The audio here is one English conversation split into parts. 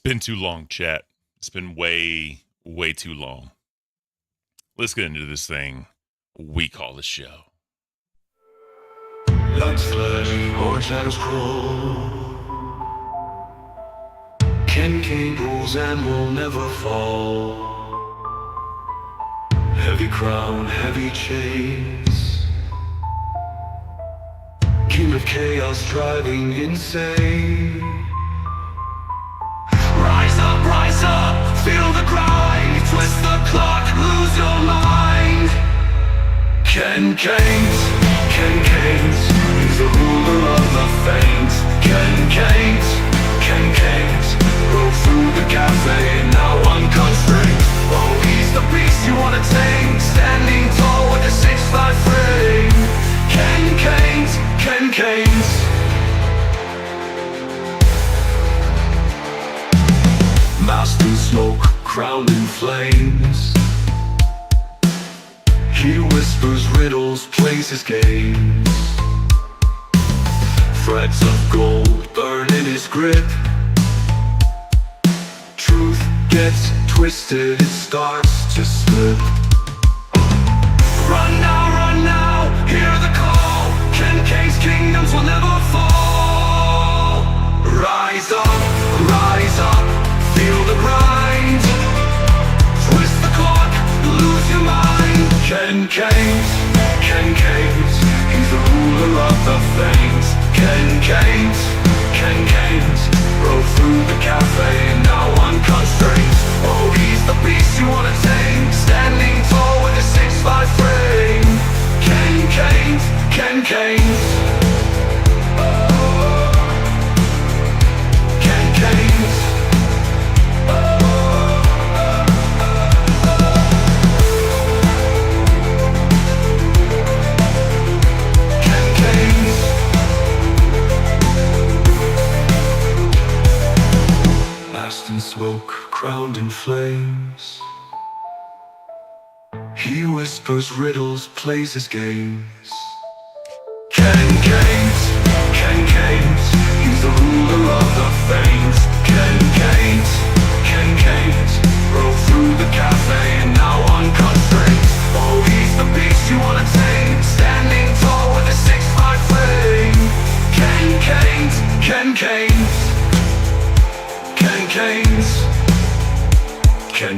been too long, chat. It's been way, way too long. Let's get into this thing we call the show. Like flesh or shadows crawl, Caint rules and will never fall. Heavy crown, heavy chains, king of chaos driving insane. Rise up, feel the grind, twist the clock, lose your mind. Caint, he's the ruler of the Caint. Caint, roll through the cafe, now unconstrained. Oh, he's the beast you wanna tame, standing tall with a 6'5" frame. Caint. Masked in smoke, crowned in flames, he whispers riddles, plays his games. Threads of gold burn in his grip. Truth gets twisted, it starts to slip. Run now, hear the call. Caint's kingdoms will never fall. Rise up, feel the grind. Twist the clock, lose your mind. Caint, he's the ruler of the Caint. Caint, roll through the cafe, now unconstrained. Oh, he's the beast you wanna tame, standing tall with a 6'5" frame. Caint. Masked in smoke, crowned in flames, he whispers riddles, plays his games. Caint, he's the ruler of the Caint. Roll through the cafe, now unconstrained. Oh, he's the beast you wanna tame, standing tall with a 6'5" frame.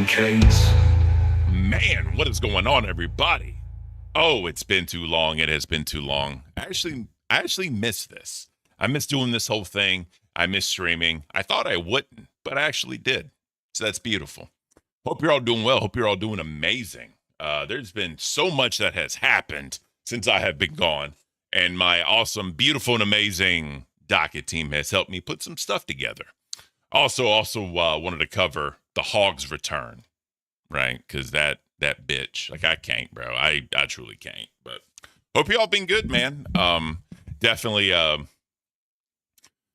Caint. Man, what is going on, everybody? Oh, it's been too long. It has been too long. I actually missed this. I missed doing this whole thing. I missed streaming. I thought I wouldn't, but I actually did. So that's beautiful. Hope you're all doing well. Hope you're all doing amazing. There's been so much that has happened since I have been gone, and my awesome, beautiful, and amazing docket team has helped me put some stuff together. Also wanted to cover the Hog's return, right? Because that bitch, like, I can't, bro. I truly can't. But hope you all been good, man. Definitely,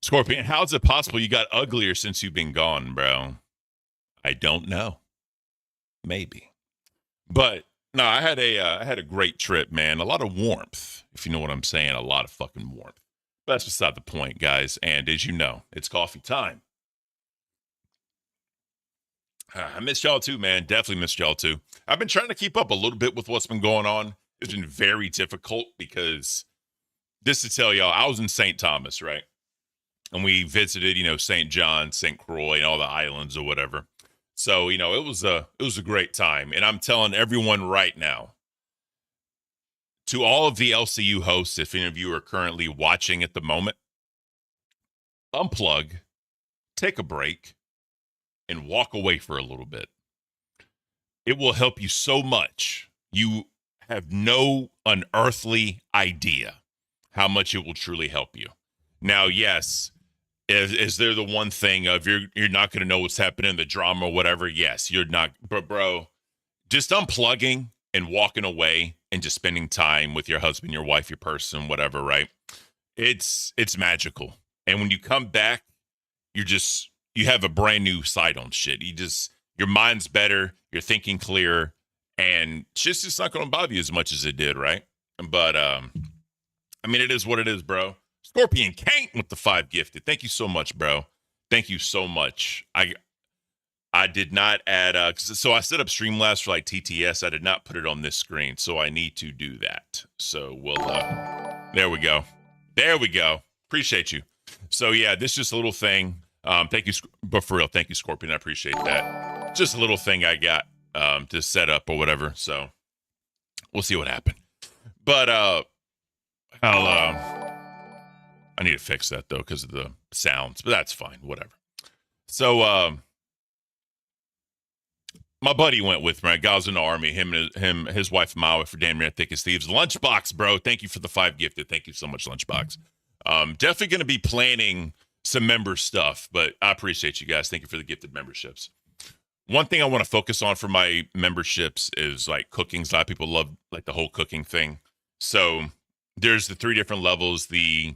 Scorpion, how's it possible you got uglier since you've been gone, bro? I don't know. Maybe. But no, I had a great trip, man. A lot of warmth, if you know what I'm saying. A lot of fucking warmth. But that's beside the point, guys. And as you know, it's coffee time. I missed y'all too, man. Definitely missed y'all too. I've been trying to keep up a little bit with what's been going on. It's been very difficult because, just to tell y'all, I was in St. Thomas, right? And we visited, St. John, St. Croix, and all the islands or whatever. So, it was a great time. And I'm telling everyone right now, to all of the LCU hosts, if any of you are currently watching at the moment, unplug, take a break, and walk away for a little bit. It will help you so much. You have no unearthly idea how much it will truly help you. Now, yes, is there the one thing of you're not going to know what's happening, the drama or whatever? Yes, you're not. But, bro, just unplugging and walking away and just spending time with your husband, your wife, your person, whatever, right? It's magical. And when you come back, you have a brand new sight on shit. Your mind's better, you're thinking clearer, and shit's just not going to bother you as much as it did, right? But, it is what it is, bro. Scorpion Caint with the 5 gifted. Thank you so much, bro. Thank you so much. I did not add so I set up Streamlabs for like TTS. I did not put it on this screen, so I need to do that. So we'll there we go. There we go. Appreciate you. So yeah, this is just a little thing. Thank you, but for real, thank you, Scorpion. I appreciate that. Just a little thing I got to set up or whatever. So we'll see what happened. But I need to fix that though because of the sounds, but that's fine. Whatever. So my buddy went with me. Right? Guy was in the army. His wife, and my wife, for damn near thick as thieves. Lunchbox, bro. Thank you for the 5 gifted. Thank you so much, Lunchbox. Definitely going to be planning some member stuff, but I appreciate you guys. Thank you for the gifted memberships. One thing I want to focus on for my memberships is like cooking. A lot of people love like the whole cooking thing. So there's the 3 different levels. The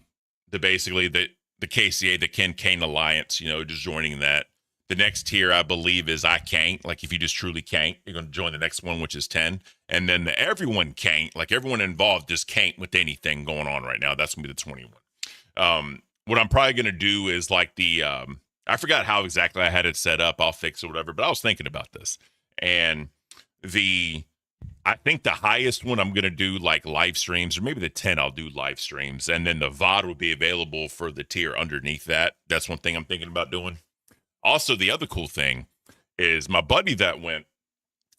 basically the KCA, the Caint Alliance. You know, just joining that. The next tier, I believe, is I Caint. Like, if you just truly Caint, you're going to join the next one, which is 10. And then the everyone Caint, like everyone involved, just Caint with anything going on right now. That's going to be the 21. What I'm probably going to do is like I forgot how exactly I had it set up. I'll fix it, whatever. But I was thinking about this. And I think the highest one I'm going to do like live streams, or maybe the 10 I'll do live streams. And then the VOD will be available for the tier underneath that. That's one thing I'm thinking about doing. Also, the other cool thing is my buddy that went,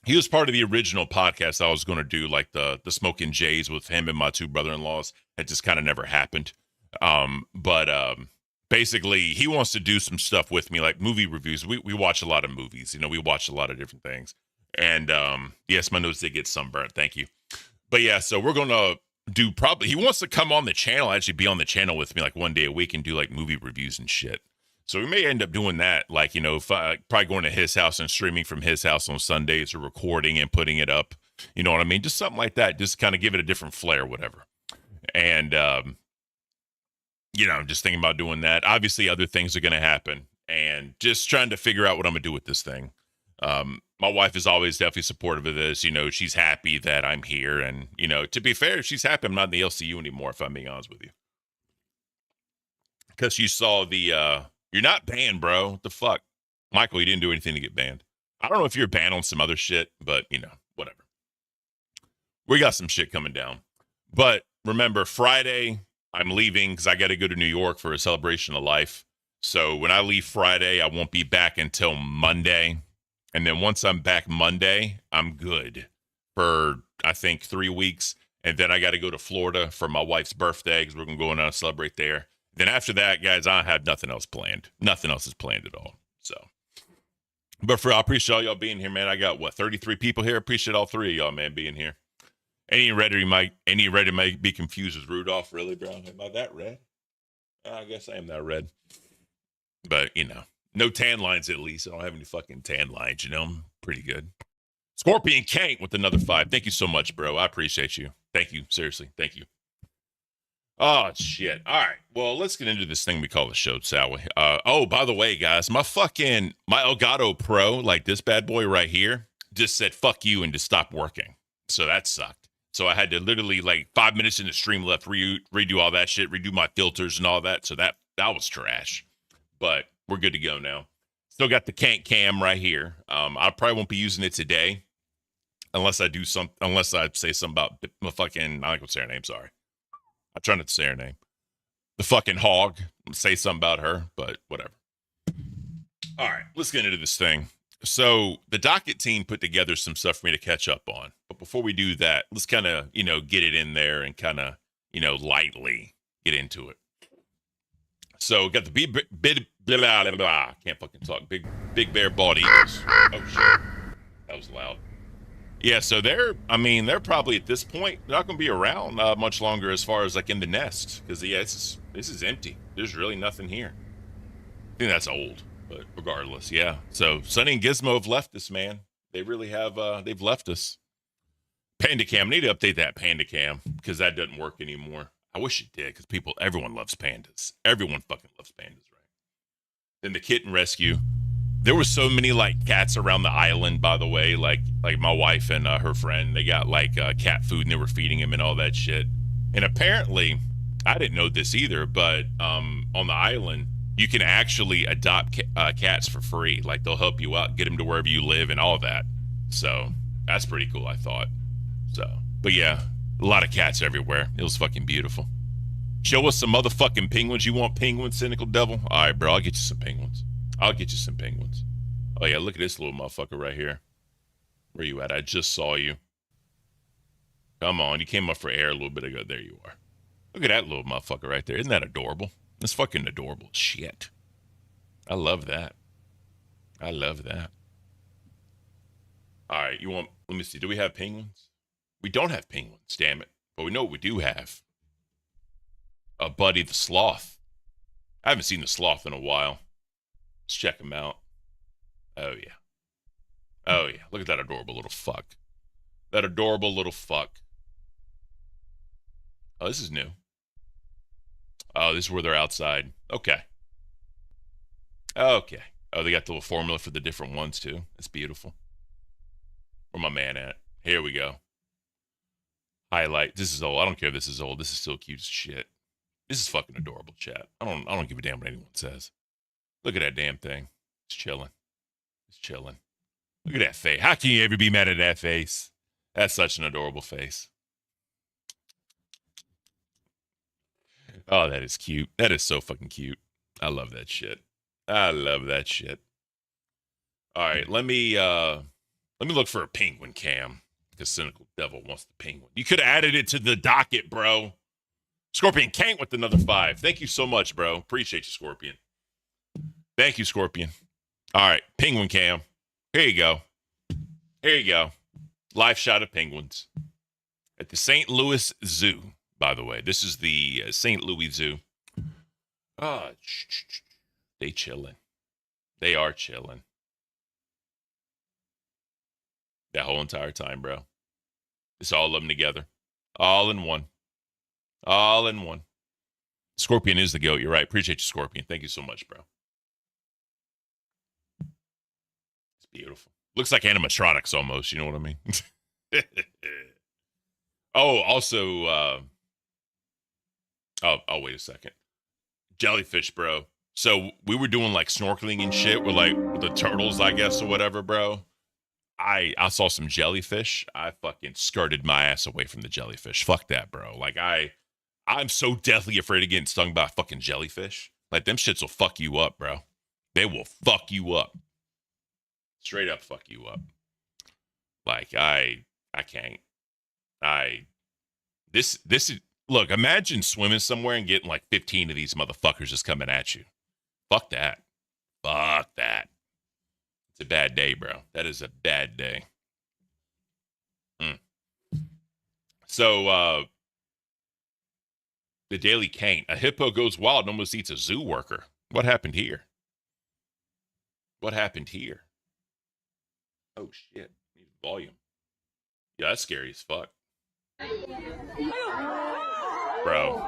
he was part of the original podcast I was going to do, like the Smoking Jays with him and my 2 brother-in-laws. It just kind of never happened. But basically, he wants to do some stuff with me, like movie reviews. We watch a lot of movies. You know, we watch a lot of different things. And yes, my nose did get sunburned. Thank you. But yeah, so we're going to do he wants to come on the channel, actually be on the channel with me like one day a week and do like movie reviews and shit. So we may end up doing that, like, you know, probably going to his house and streaming from his house on Sundays or recording and putting it up. You know what I mean? Just something like that. Just kind of give it a different flair, whatever. And, you know, I'm just thinking about doing that. Obviously, other things are going to happen. And just trying to figure out what I'm going to do with this thing. My wife is always definitely supportive of this. You know, she's happy that I'm here. And, you know, to be fair, she's happy I'm not in the LCU anymore, if I'm being honest with you. Because she saw the... You're not banned, bro. What the fuck? Michael, you didn't do anything to get banned. I don't know if you're banned on some other shit, but, you know, whatever. We got some shit coming down. But remember, Friday, I'm leaving because I got to go to New York for a celebration of life. So when I leave Friday, I won't be back until Monday. And then once I'm back Monday, I'm good for, I think, 3 weeks. And then I got to go to Florida for my wife's birthday because we're going to go and celebrate there. Then after that, guys, I have nothing else planned. Nothing else is planned at all. So, but I appreciate all y'all being here, man. I got 33 people here. Appreciate all 3 of y'all, man, being here. Any redder might be confused with Rudolph, really, bro? Am I that red? I guess I am that red. But you know, no tan lines at least. I don't have any fucking tan lines. You know, I'm pretty good. Scorpion Caint with another 5. Thank you so much, bro. I appreciate you. Thank you, seriously. Thank you. Oh, shit. All right. Well, let's get into this thing we call the show, shall we? Oh, by the way, guys, my Elgato Pro, like this bad boy right here, just said, fuck you, and just stopped working. So that sucked. So I had to literally, like, 5 minutes in the stream left, redo all that shit, redo my filters and all that. So that was trash. But we're good to go now. Still got the Caint cam right here. I probably won't be using it today unless I say something about the fucking, I can't say her name, sorry. I'm trying not to say her name. The fucking hog. Say something about her, but whatever. All right, let's get into this thing. So the docket team put together some stuff for me to catch up on. But before we do that, let's kind of, you know, get it in there and kind of, you know, lightly get into it. So got the can't fucking talk. Big bear bald eagles. Oh shit, that was loud. Yeah, so they're probably at this point not going to be around much longer as far as like in the nest because this is empty. There's really nothing here. I think that's old, but regardless, yeah. So Sunny and Gizmo have left us, man. They really have. They've left us. Panda Cam, I need to update that Panda Cam because that doesn't work anymore. I wish it did because everyone loves pandas. Everyone fucking loves pandas, right? Then the kitten rescue. There were so many like cats around the island, by the way, like my wife and her friend, they got like cat food and they were feeding him and all that shit. And apparently, I didn't know this either, but on the island, You can actually adopt cats for free. Like they'll help you out, get them to wherever you live, and all that. So that's pretty cool, I thought. So, but yeah, a lot of cats everywhere. It was fucking beautiful. Show us some motherfucking penguins. You want penguins, cynical devil? All right, bro. I'll get you some penguins. I'll get you some penguins. Oh yeah, look at this little motherfucker right here. Where you at? I just saw you. Come on, you came up for air a little bit ago. There you are. Look at that little motherfucker right there. Isn't that adorable? That's fucking adorable. Shit. I love that. I love that. All right, let me see. Do we have penguins? We don't have penguins, damn it. But we know what we do have. A Buddy the Sloth. I haven't seen the sloth in a while. Let's check him out. Oh, yeah. Oh, yeah. Look at that adorable little fuck. That adorable little fuck. Oh, this is new. Oh, this is where they're outside. Okay. Okay. Oh, they got the little formula for the different ones, too. That's beautiful. Where my man at? Here we go. Highlight. This is old. I don't care if this is old. This is still cute as shit. This is fucking adorable, chat. I don't give a damn what anyone says. Look at that damn thing. It's chilling. It's chilling. Look at that face. How can you ever be mad at that face? That's such an adorable face. Oh, that is cute. That is so fucking cute. I love that shit. I love that shit. All right, let me look for a penguin cam. Because Cynical Devil wants the penguin. You could have added it to the docket, bro. Scorpion Caint with another 5. Thank you so much, bro. Appreciate you, Scorpion. Thank you, Scorpion. All right, penguin cam. Here you go. Here you go. Live shot of penguins at the St. Louis Zoo, by the way. This is the St. Louis Zoo. Oh, they chilling. They are chilling. That whole entire time, bro. It's all of them together. All in one. All in one. Scorpion is the goat. You're right. Appreciate you, Scorpion. Thank you so much, bro. It's beautiful. Looks like animatronics almost. You know what I mean? Oh, also, oh, wait a second. Jellyfish, bro. So we were doing like snorkeling and shit with like the turtles, I guess, or whatever, bro. I saw some jellyfish. I fucking skirted my ass away from the jellyfish. Fuck that, bro. Like I'm so deathly afraid of getting stung by a fucking jellyfish. Like them shits will fuck you up, bro. They will fuck you up. Straight up fuck you up. Like I can't. This is, look, imagine swimming somewhere and getting like 15 of these motherfuckers just coming at you. Fuck that. Fuck that. It's a bad day, bro. That is a bad day. So, the Daily Caint. A hippo goes wild and almost eats a zoo worker. What happened here? What happened here? Oh, shit. Need volume. Yeah, that's scary as fuck. Bro.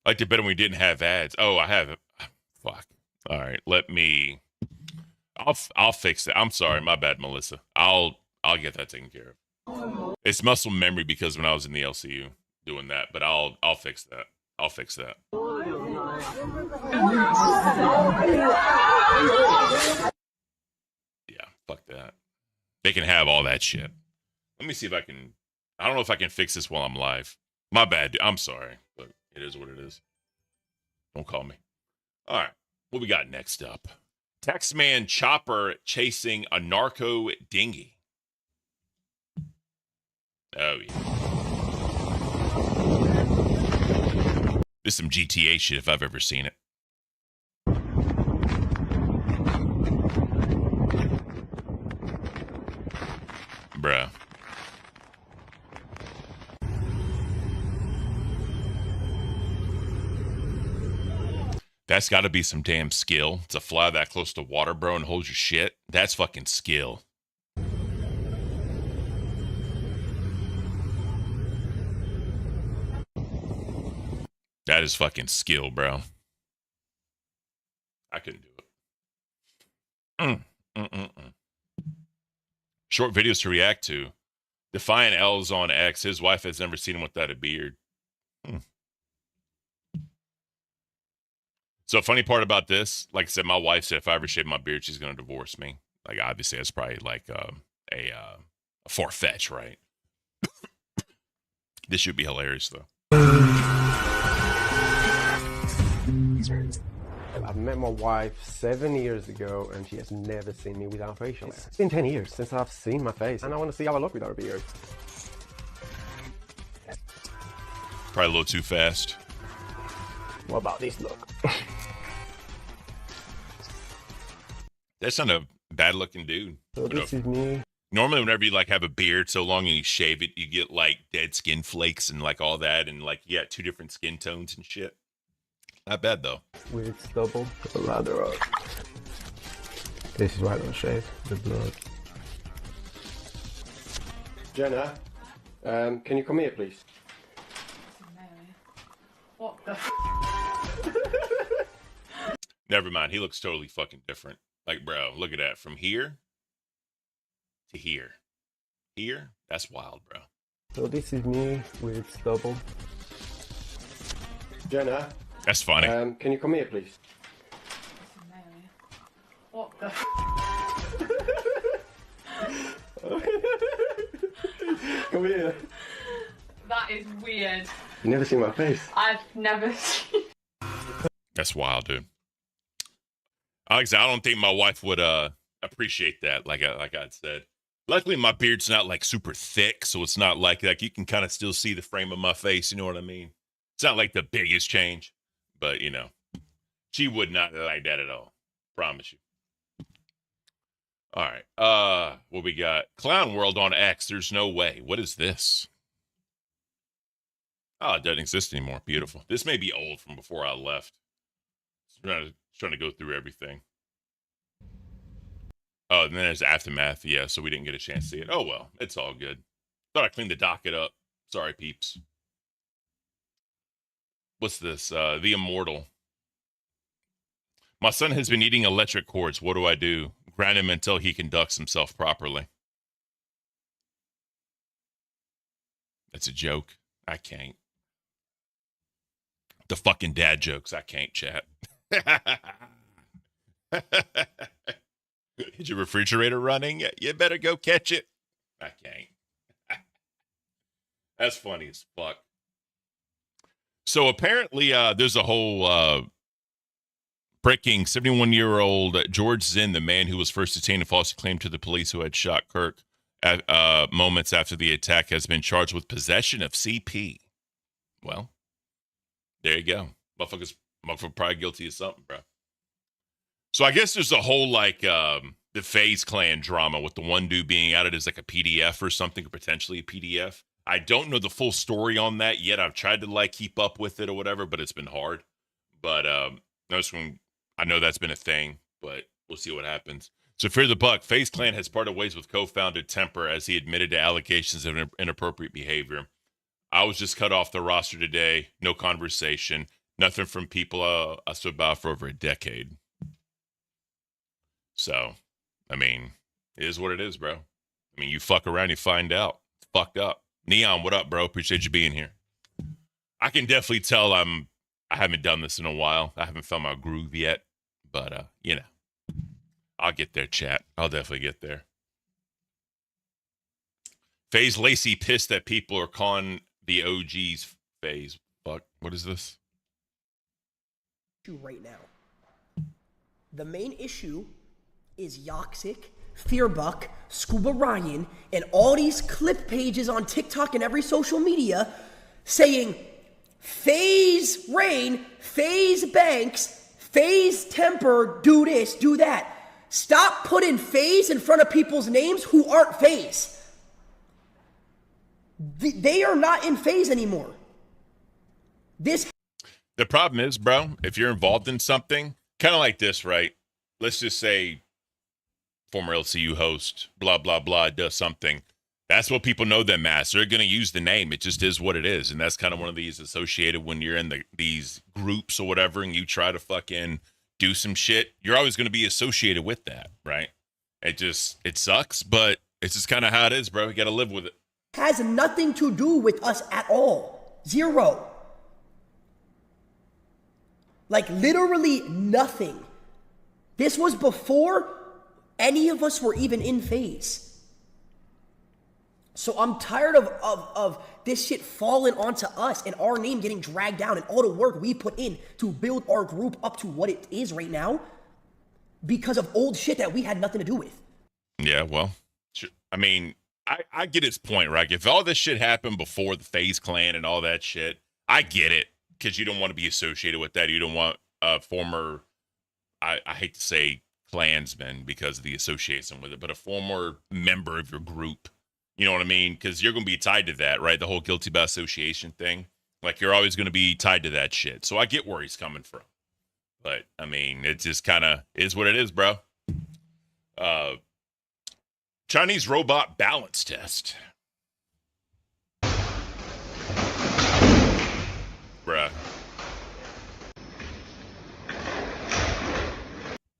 I liked it better when we didn't have ads. Oh, I have it. Fuck. All right, I'll fix it. I'm sorry, my bad, Melissa. I'll get that taken care of. It's muscle memory because when I was in the LCU doing that, but I'll fix that. I'll fix that. Yeah, fuck that. They can have all that shit. Let me see if I can. I don't know if I can fix this while I'm live. My bad. I'm sorry, but it is what it is. Don't call me. All right. What we got next up? Taxman chopper chasing a narco dinghy. Oh, yeah. This is some GTA shit if I've ever seen it. Bruh. That's got to be some damn skill to fly that close to water, bro, and hold your shit. That's fucking skill. That is fucking skill, bro. I couldn't do it. Short videos to react to. Defiant L's on X. His wife has never seen him without a beard. So funny part about this, like I said, my wife said if I ever shave my beard, she's going to divorce me. Like obviously that's probably like a far-fetched, right? This should be hilarious though. I've met my wife 7 years ago and she has never seen me without facial hair. It's been 10 years since I've seen my face and I want to see how I look without a beard. Probably a little too fast. What about this look? That's not a bad looking dude. So this is me. Normally whenever you like have a beard so long and you shave it, you get like dead skin flakes and like all that and like you got 2 different skin tones and shit. Not bad though. Weird stubble. Lather up. This is why I don't shave. The blood. Jenna, can you come here please? What the Never mind. He looks totally fucking different. Like, bro, look at that. From here to here. Here? That's wild, bro. So this is me with stubble. Jenna, That's funny. can you come here please? What the Come here. That is weird. You never seen my face? I've never seen. That's wild, dude. Alex, I don't think my wife would appreciate that, like I'd said. Luckily, my beard's not like super thick, so it's not like you can kind of still see the frame of my face. You know what I mean? It's not like the biggest change, but you know, she would not like that at all. Promise you. All right. What we got? Clown World on X. There's no way. What is this? Oh, it doesn't exist anymore. Beautiful. This may be old from before I left. Trying to go through everything. Oh, and then there's Aftermath. Yeah, so we didn't get a chance to see it. Oh, well. It's all good. Thought I cleaned the docket up. Sorry, peeps. What's this? The Immortal. My son has been eating electric cords. What do I do? Ground him until he conducts himself properly. That's a joke. I can't. The fucking dad jokes. I can't, chat. Is your refrigerator running? You better go catch it. I can't. That's funny as fuck. So apparently there's a whole breaking 71-year-old George Zinn, the man who was first detained and falsely claimed to the police who had shot Kirk at, moments after the attack, has been charged with possession of CP. Well, there you go. Motherfucker's probably guilty of something, bro. So I guess there's a whole like the FaZe Clan drama with the one dude being outed as like a PDF or something, or potentially a PDF. I don't know the full story on that yet. I've tried to like keep up with it or whatever, but it's been hard. But I know that's been a thing, but we'll see what happens. So Fear the Buck, FaZe Clan has parted ways with co-founder Temper as he admitted to allegations of inappropriate behavior. I was just cut off the roster today. No conversation. Nothing from people I stood by for over a decade. So, I mean, it is what it is, bro. I mean, you fuck around, you find out. It's fucked up. Neon, what up, bro? Appreciate you being here. I can definitely tell I haven't done this in a while. I haven't found my groove yet. But, you know, I'll get there, chat. I'll definitely get there. FaZe Lacey pissed that people are calling the OGs FaZe. Fuck, what is this? Right now. The main issue is Yoxic, Fearbuck, Scuba Ryan, and all these clip pages on TikTok and every social media saying FaZe Rain, FaZe Banks, FaZe Temper, do this, do that. Stop putting FaZe in front of people's names who aren't FaZe. They are not in FaZe anymore. The problem is, bro, if you're involved in something, kind of like this, right? Let's just say former LCU host, blah, blah, blah, does something. That's what people know them as. They're going to use the name. It just is what it is. And that's kind of one of these associated when you're in these groups or whatever and you try to fucking do some shit. You're always going to be associated with that, right? It sucks, but It's just kind of how it is, bro. You got to live with it. Has nothing to do with us at all. Zero. Like literally nothing. This was before any of us were even in phase. So I'm tired of this shit falling onto us and our name getting dragged down and all the work we put in to build our group up to what it is right now because of old shit that we had nothing to do with. Yeah, well, I mean, I get his point, right? If all this shit happened before the FaZe Clan and all that shit, I get it, because you don't want to be associated with that. You don't want former, I hate to say clansman because of the association with it, but a former member of your group. You know what I mean? Because you're going to be tied to that, right? The whole guilty by association thing. Like, you're always going to be tied to that shit. So I get where he's coming from. But, I mean, it just kind of is what it is, bro. Chinese robot balance test. Bruh.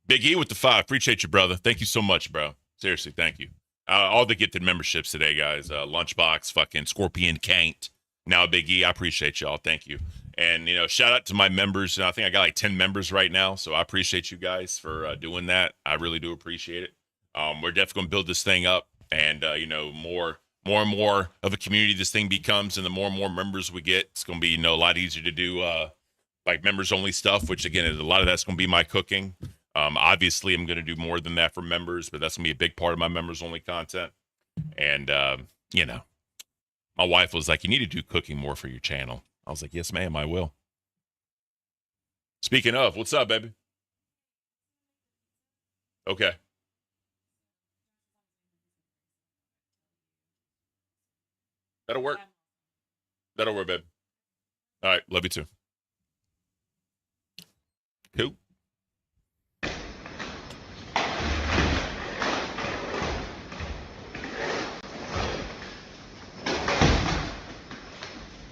Big E with the 5. Appreciate you, brother. Thank you so much, bro. Seriously, thank you. All the gifted memberships today, guys. Lunchbox, fucking Scorpion, Caint. Now Big E. I appreciate y'all. Thank you. And, you know, shout out to my members. I think I got like 10 members right now. So I appreciate you guys for doing that. I really do appreciate it. We're definitely going to build this thing up. And, you know, more and more of a community this thing becomes, and the more and more members we get, it's going to be, you know, a lot easier to do like members only stuff, which again, a lot of that's going to be my cooking. Obviously I'm going to do more than that for members, but that's going to be a big part of my members only content. And, you know, my wife was like, you need to do cooking more for your channel. I was like, yes, ma'am, I will. Speaking of, what's up, baby? Okay. That'll work. That'll work, babe. All right. Love you too. Cool.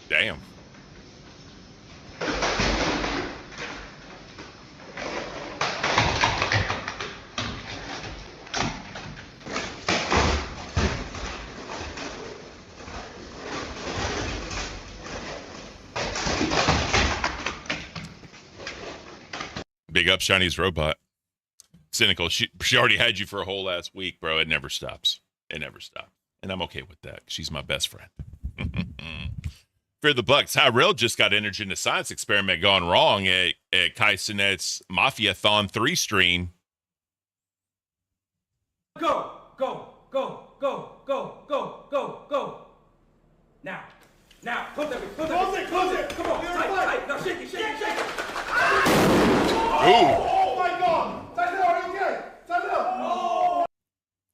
Damn. Big up Chinese robot. Cynical. She already had you for a whole last week, bro. It never stops. It never stops. And I'm okay with that. She's my best friend. Fear the Bucks. Tyrell just got entered in a science experiment gone wrong at Kaisenet's Mafia-thon 3 stream. Go, go, go, go, go, go, go, go. Now, close it. Come on, tight. Now shake it. Oh my God! Tyrell, are you okay? Tyrell!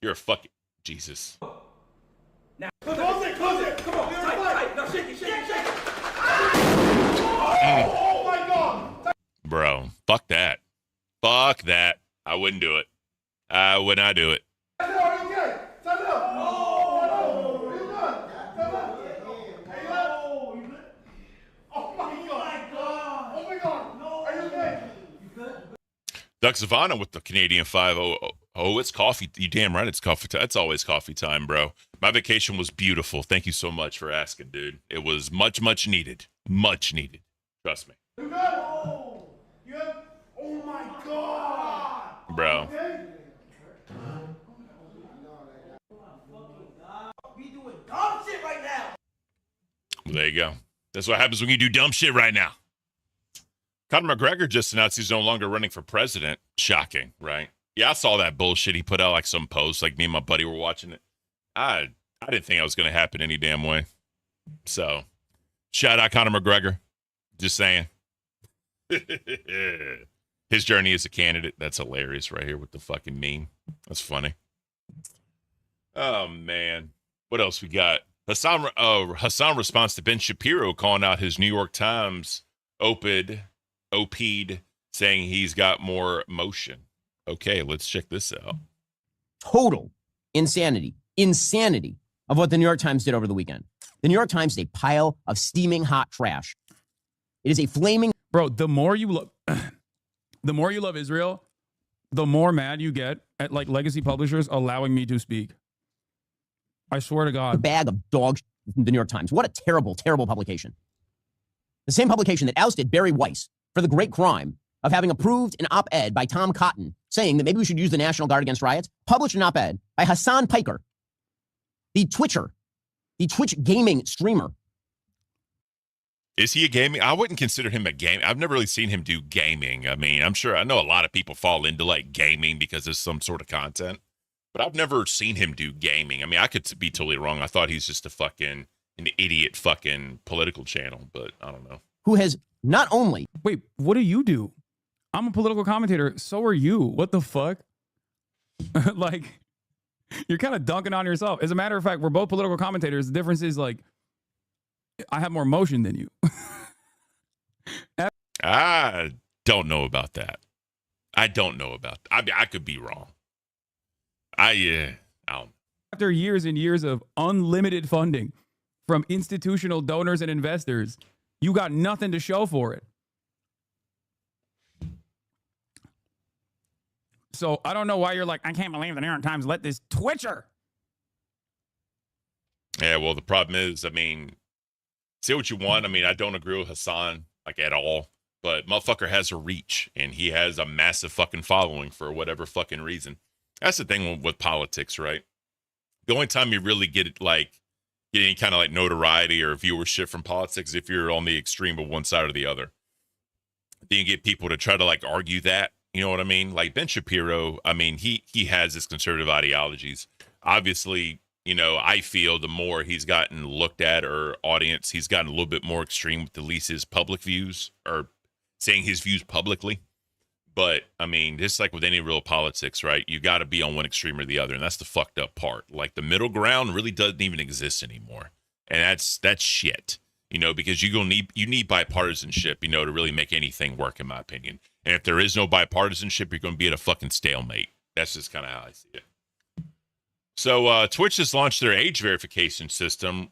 You're a fucking Jesus. Now, close it. Come on, tight. Now shake it. Oh my God! Bro, fuck that. I wouldn't do it. I would not do it. Tyrell, are you okay? Tyrell! Oh! Are you good? Tyrell? Are you good? Oh my God! Oh my God! Are you okay? Doug Savannah with the Canadian 5. Oh, it's coffee. You damn right it's coffee time. It's always coffee time, bro. My vacation was beautiful. Thank you so much for asking, dude. It was much needed. Much needed. Trust me. You good? Oh! You good? Oh my God! Bro. Okay? We doing dumb shit right now. There you go. That's what happens when you do dumb shit right now. Conor McGregor just announced he's no longer running for president. Shocking, right? Yeah, I saw that bullshit. He put out like some post, like me and my buddy were watching it. I didn't think that was going to happen any damn way. So, shout out Conor McGregor. Just saying. His journey as a candidate. That's hilarious right here with the fucking meme. That's funny. Oh, man. What else we got? Hassan responds to Ben Shapiro calling out his New York Times OP'd, saying he's got more motion. Okay, let's check this out. Total insanity of what the New York Times did over the weekend. The New York Times is a pile of steaming hot trash. It is a flaming... Bro, the more you love Israel, the more mad you get at like legacy publishers allowing me to speak. I swear to God. bag of dog from the New York Times. What a terrible, terrible publication. The same publication that ousted Barry Weiss for the great crime of having approved an op-ed by Tom Cotton saying that maybe we should use the National Guard against riots, published an op-ed by Hassan Piker, the Twitcher, the Twitch gaming streamer. Is he a gaming? I wouldn't consider him a game. I've never really seen him do gaming. I mean, I know a lot of people fall into like gaming because of some sort of content, but I've never seen him do gaming. I mean, I could be totally wrong. I thought he's just an idiot fucking political channel, but I don't know. Who has not only... Wait, what do? I'm a political commentator. So are you. What the fuck? Like, you're kind of dunking on yourself. As a matter of fact, we're both political commentators. The difference is, like, I have more motion than you. I don't know about that. I don't know about that. I could be wrong. I don't. After years and years of unlimited funding from institutional donors and investors, you got nothing to show for it. So I don't know why you're like, I can't believe the New York Times let this Twitcher. Yeah, well, the problem is, I mean, say what you want. I mean, I don't agree with Hassan, like, at all. But motherfucker has a reach, and he has a massive fucking following for whatever fucking reason. That's the thing with politics, right? The only time you really get any kind of like notoriety or viewership from politics is if you're on the extreme of one side or the other. Then you get people to try to like argue that, you know what I mean? Like Ben Shapiro, I mean, he has his conservative ideologies. Obviously, you know, I feel the more he's gotten looked at or audience, he's gotten a little bit more extreme with at least his public views or saying his views publicly. But I mean, just like with any real politics, right? You got to be on one extreme or the other. And that's the fucked up part. Like the middle ground really doesn't even exist anymore. And that's shit, you know, because you need bipartisanship, you know, to really make anything work, in my opinion. And if there is no bipartisanship, you're going to be at a fucking stalemate. That's just kind of how I see it. So Twitch has launched their age verification system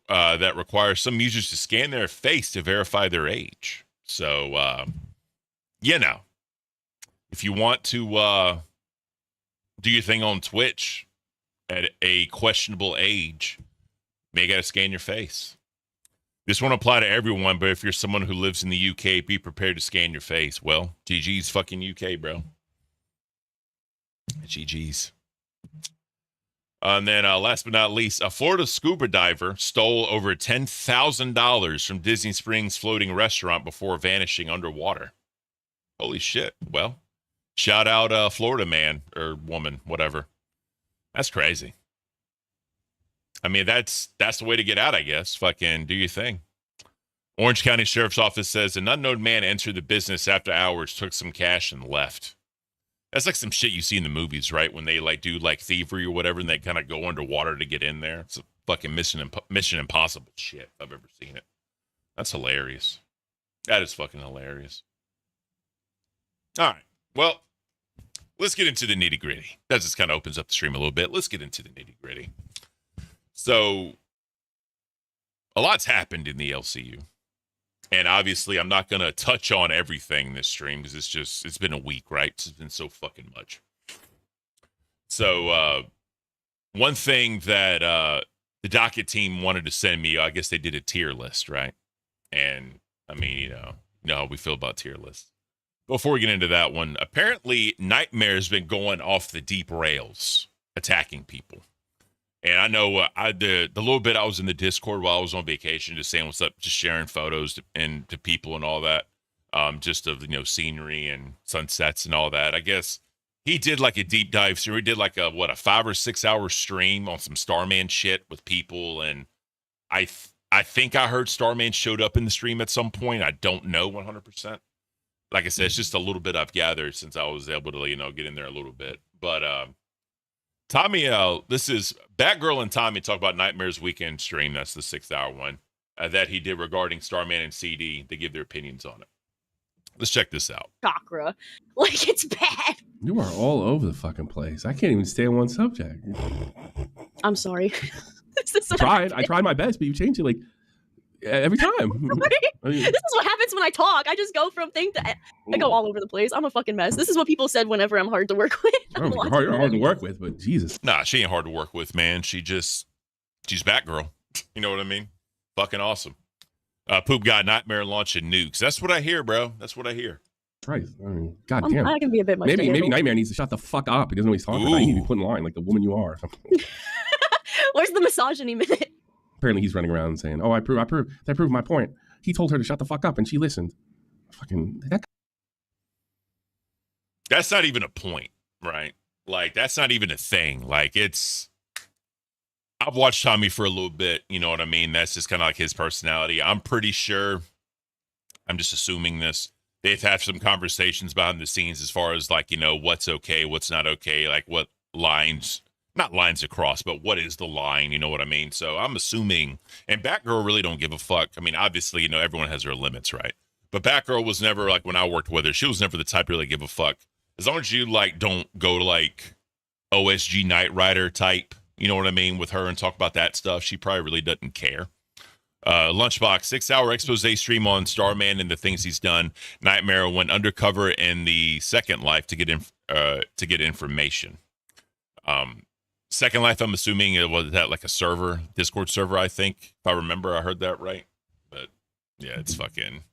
that requires some users to scan their face to verify their age. So, you know, if you want to do your thing on Twitch at a questionable age, you got to scan your face. This won't apply to everyone, but if you're someone who lives in the UK, be prepared to scan your face. Well, GG's fucking UK, bro. GG's. And then last but not least, a Florida scuba diver stole over $10,000 from Disney Springs floating restaurant before vanishing underwater. Holy shit. Well, shout out Florida man or woman, whatever. That's crazy. I mean, that's the way to get out, I guess. Fucking do your thing. Orange County Sheriff's Office says an unknown man entered the business after hours, took some cash, and left. That's like some shit you see in the movies, right? When they like do like thievery or whatever, and they kind of go underwater to get in there. It's a fucking Mission Impossible shit if I've ever seen it. That's hilarious. That is fucking hilarious. All right. Well, let's get into the nitty gritty. That just kind of opens up the stream a little bit. Let's get into the nitty gritty. So, a lot's happened in the LCU. And obviously, I'm not going to touch on everything in this stream because it's been a week, right? It's been so fucking much. So, one thing that the docket team wanted to send me, I guess they did a tier list, right? And, I mean, you know how we feel about tier lists. Before we get into that one, apparently Nightmare's been going off the deep rails, attacking people. And I know the little bit I was in the Discord while I was on vacation, just saying what's up, just sharing photos to people and all that, just of, you know, scenery and sunsets and all that. I guess he did like a deep dive. So he did like a 5 or 6 hour stream on some Starman shit with people. And I think I heard Starman showed up in the stream at some point. I don't know 100%. Like I said, it's just a little bit I've gathered since I was able to, you know, get in there a little bit. But Tommy, this is Batgirl and Tommy talk about Nightmare's weekend stream. That's the 6 hour one that he did regarding Starman and CD. They give their opinions on it. Let's check this out. Chakra. Like, it's bad. You are all over the fucking place. I can't even stay on one subject. I'm sorry. I tried my best, but you changed it. Like, Every time. I mean, This is what happens when I talk. I just go from thing to I go all over the place. I'm a fucking mess. This is what people said whenever I'm hard to work with. you're hard to work with, but Jesus. Nah, she ain't hard to work with, man. She's Batgirl. You know what I mean? Fucking awesome. Poop God Nightmare launching nukes. That's what I hear, bro. That's what I hear. Right. I mean, God damn. I can be a bit much. Maybe Nightmare needs to shut the fuck up. He doesn't know what he's talking about. You need to be put in line like the woman you are. Where's the misogyny minute? Apparently he's running around saying, "Oh, I proved my point." He told her to shut the fuck up and she listened. Fucking That's not even a point, right? Like, that's not even a thing. Like, I've watched Tommy for a little bit, you know what I mean? That's just kind of like his personality. I'm pretty sure, I'm just assuming this, they've had some conversations behind the scenes as far as like, you know, what's okay, what's not okay, like what lines, not lines across, but what is the line, you know what I mean? So I'm assuming, and Batgirl really don't give a fuck. I mean, obviously, you know, everyone has their limits, right? But Batgirl was never, like, when I worked with her, she was never the type to really give a fuck. As long as you, like, don't go to, like, OSG Knight Rider type, you know what I mean, with her and talk about that stuff, she probably really doesn't care. Lunchbox, 6-hour expose stream on Starman and the things he's done. Nightmare went undercover in the Second Life to get information. Second Life, I'm assuming it was that like a server, Discord server, I think. If I remember, I heard that right. But yeah, it's fucking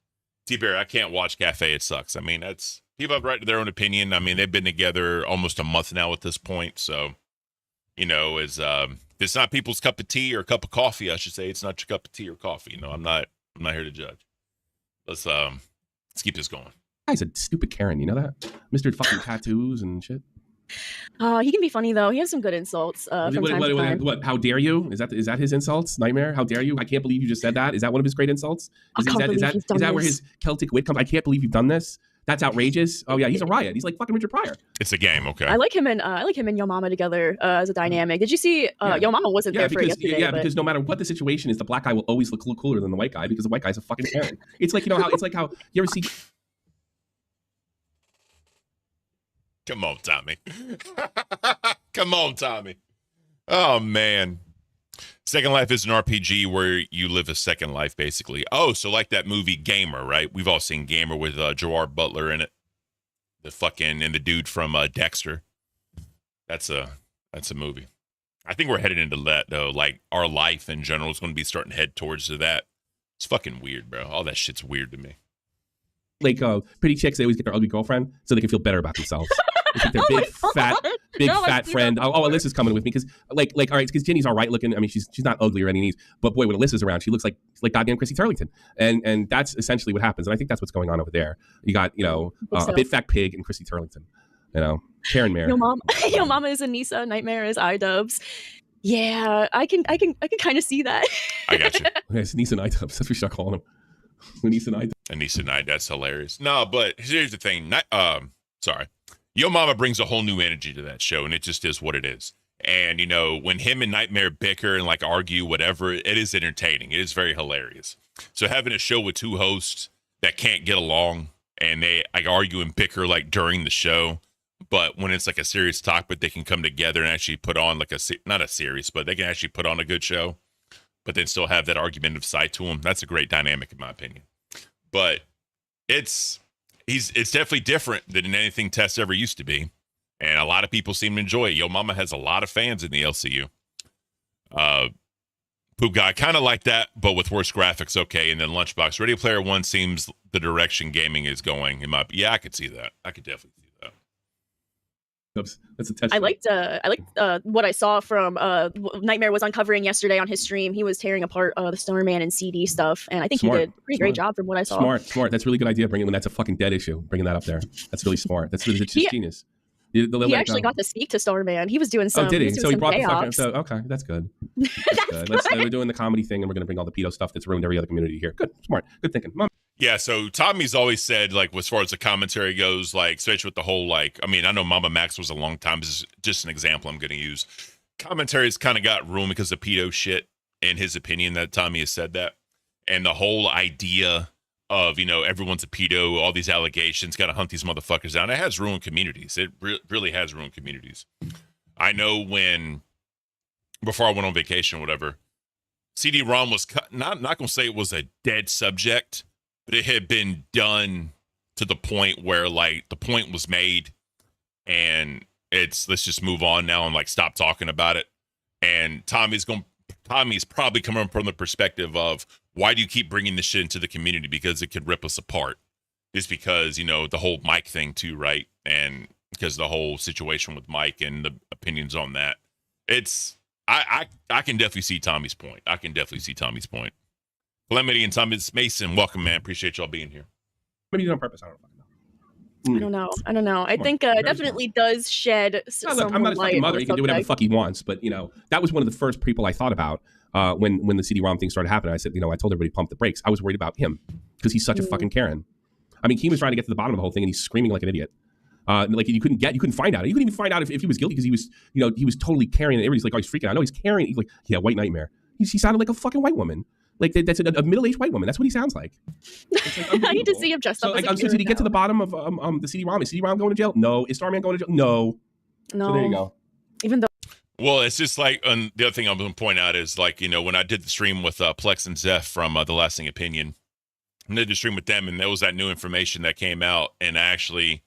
T-Bear. I can't watch Cafe. It sucks. I mean, that's people have right to their own opinion. I mean, they've been together almost a month now at this point. So, you know, if it's not people's cup of tea or cup of coffee, I should say, it's not your cup of tea or coffee. You know, I'm not here to judge. Let's keep this going. Guy's a stupid Karen, you know that? Mr. fucking tattoos and shit. He can be funny though. He has some good insults from time to time. What? How dare you? Is that his insults? Nightmare? How dare you? I can't believe you just said that. Is that one of his great insults? Is that where his Celtic wit comes? I can't believe you've done this. That's outrageous. Oh yeah, he's a riot. He's like fucking Richard Pryor. It's a game, okay. I like him and Yo Mama together as a dynamic. Did you see? Yo Mama wasn't there for yesterday. Yeah, because no matter what the situation is, the black guy will always look cooler than the white guy because the white guy's a fucking Karen. It's like, you know how you ever see. Come on, Tommy. Come on, Tommy. Oh, man. Second Life is an RPG where you live a second life, basically. Oh, so like that movie Gamer, right? We've all seen Gamer with Gerard Butler in it. And the dude from Dexter. That's a movie. I think we're headed into that, though. Like, our life in general is going to be starting to head towards that. It's fucking weird, bro. All that shit's weird to me. Like pretty chicks, they always get their ugly girlfriend so they can feel better about themselves. They take their big fat friend. Oh, Alyssa's coming with me because like all right, because Jenny's all right looking. I mean, she's not ugly or any needs, but boy, when Alyssa's around, she looks like goddamn Chrissy Turlington, and that's essentially what happens. And I think that's what's going on over there. You got a big fat pig and Chrissy Turlington. You know, Karen Mare. Yo Mama is Anissa. Nightmare is iDubbbz. Yeah, I can kind of see that. I got you. It's Anissa and iDubbbz. That's what we start calling him. Anissa Knight, that's hilarious. No, but here's the thing. Sorry. Yo Mama brings a whole new energy to that show, and it just is what it is. And, you know, when him and Nightmare bicker and, like, argue, whatever, it is entertaining. It is very hilarious. So having a show with two hosts that can't get along and they, like, argue and bicker, like, during the show, but when it's, like, a serious topic, they can come together and actually put on, like, not a series, but they can actually put on a good show, but then still have that argumentative side to them. That's a great dynamic, in my opinion. But it's definitely different than anything Tess ever used to be. And a lot of people seem to enjoy it. Yo Mama has a lot of fans in the LCU. Poop Guy, kind of like that, but with worse graphics, okay. And then Lunchbox, Ready Player One seems the direction gaming is going. Yeah, I could see that. I could definitely see that. That's a touch. I liked what I saw from Nightmare was uncovering yesterday on his stream. He was tearing apart the Starman and CD stuff, and I think he did a pretty great job from what I saw. Smart. That's a really good idea. Bringing when that's a fucking dead issue, bringing that up there. That's really smart. That's just genius. He actually got to speak to Starman. He was doing some. Oh, did he? So he brought payoffs. the fucking. So, okay, that's good. That's good. We're doing the comedy thing, and we're gonna bring all the pedo stuff that's ruined every other community here. Good, smart, good thinking. Mom. Yeah, so Tommy's always said, like, as far as the commentary goes, like, especially with the whole, like, I mean, I know Mama Max was a long time. This is just an example I'm going to use. Commentary's kind of got ruined because of pedo shit, in his opinion, that Tommy has said that. And the whole idea of, you know, everyone's a pedo, all these allegations, got to hunt these motherfuckers down. It has ruined communities. It really has ruined communities. I know before I went on vacation or whatever, CD-ROM was not going to say it was a dead subject, but it had been done to the point where like the point was made, and it's let's just move on now and like stop talking about it. And Tommy's probably coming from the perspective of, why do you keep bringing this shit into the community? Because it could rip us apart. It's because, you know, the whole Mike thing too, right? And because the whole situation with Mike and the opinions on that. It's, I can definitely see Tommy's point. Calamity and Thomas Mason, welcome, man. Appreciate y'all being here. Maybe you did on purpose. I don't know. I don't know. I think definitely does shed some I'm not his light fucking mother. on He the can do whatever the subject. fuck he wants. But, you know, that was one of the first people I thought about when the CD-ROM thing started happening. I said, you know, I told everybody pump the brakes. I was worried about him because he's such a fucking Karen. I mean, Keem was trying to get to the bottom of the whole thing, and he's screaming like an idiot. Like you couldn't find out. You couldn't even find out if he was guilty, because he was, you know, he was totally carrying. And everybody's like, oh, he's freaking out. No, he's carrying. He's like, yeah, white nightmare. He sounded like a fucking white woman. Like that's a middle-aged white woman. That's what he sounds like. I need to see him dressed So, up. like, as a so did he get to now. the bottom of the CD-ROM? Is CD-ROM going to jail? No. Is Starman going to jail? No. No. So there you go. Even though. Well, it's just like, the other thing I'm going to point out is, like, you know, when I did the stream with Plex and Zeph from The Lasting Opinion, I did the stream with them, and there was that new information that came out, and actually,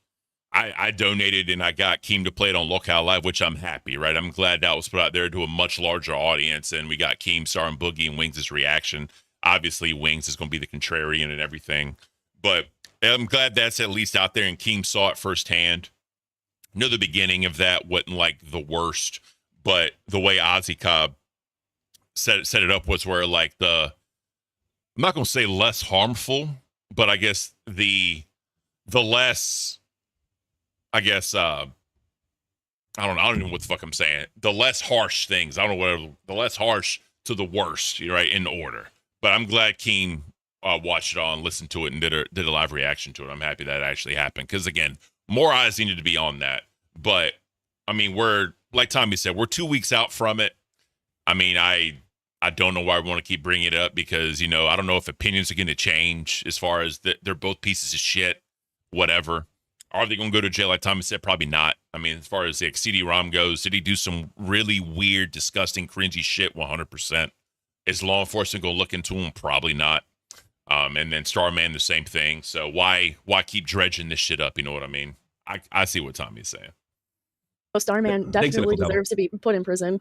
I donated, and I got Keem to play it on Locale Live, which I'm happy, right? I'm glad that was put out there to a much larger audience, and we got Keem, Star, and Boogie, and Wings' reaction. Obviously, Wings is going to be the contrarian and everything, but I'm glad that's at least out there, and Keem saw it firsthand. I know the beginning of that wasn't like the worst, but the way Ozzy Cobb set it up was where, like, I'm not going to say less harmful, but I guess the less, I guess, I don't know what the fuck I'm saying. The less harsh things. I don't know whatever. The less harsh to the worst, right, in order. But I'm glad Keem watched it all and listened to it and did a live reaction to it. I'm happy that actually happened, because, again, more eyes needed to be on that. But, I mean, we're, like Tommy said, we're 2 weeks out from it. I mean, I don't know why we want to keep bringing it up, because, you know, I don't know if opinions are going to change as far as they're both pieces of shit, whatever. Are they going to go to jail like Tommy said? Probably not. I mean, as far as the CD-ROM goes, did he do some really weird, disgusting, cringy shit? 100%. Is law enforcement going to look into him? Probably not. And then Starman, the same thing. So why keep dredging this shit up? You know what I mean? I see what Tommy's saying. Starman Thanks, definitely Nicole deserves to be put in prison.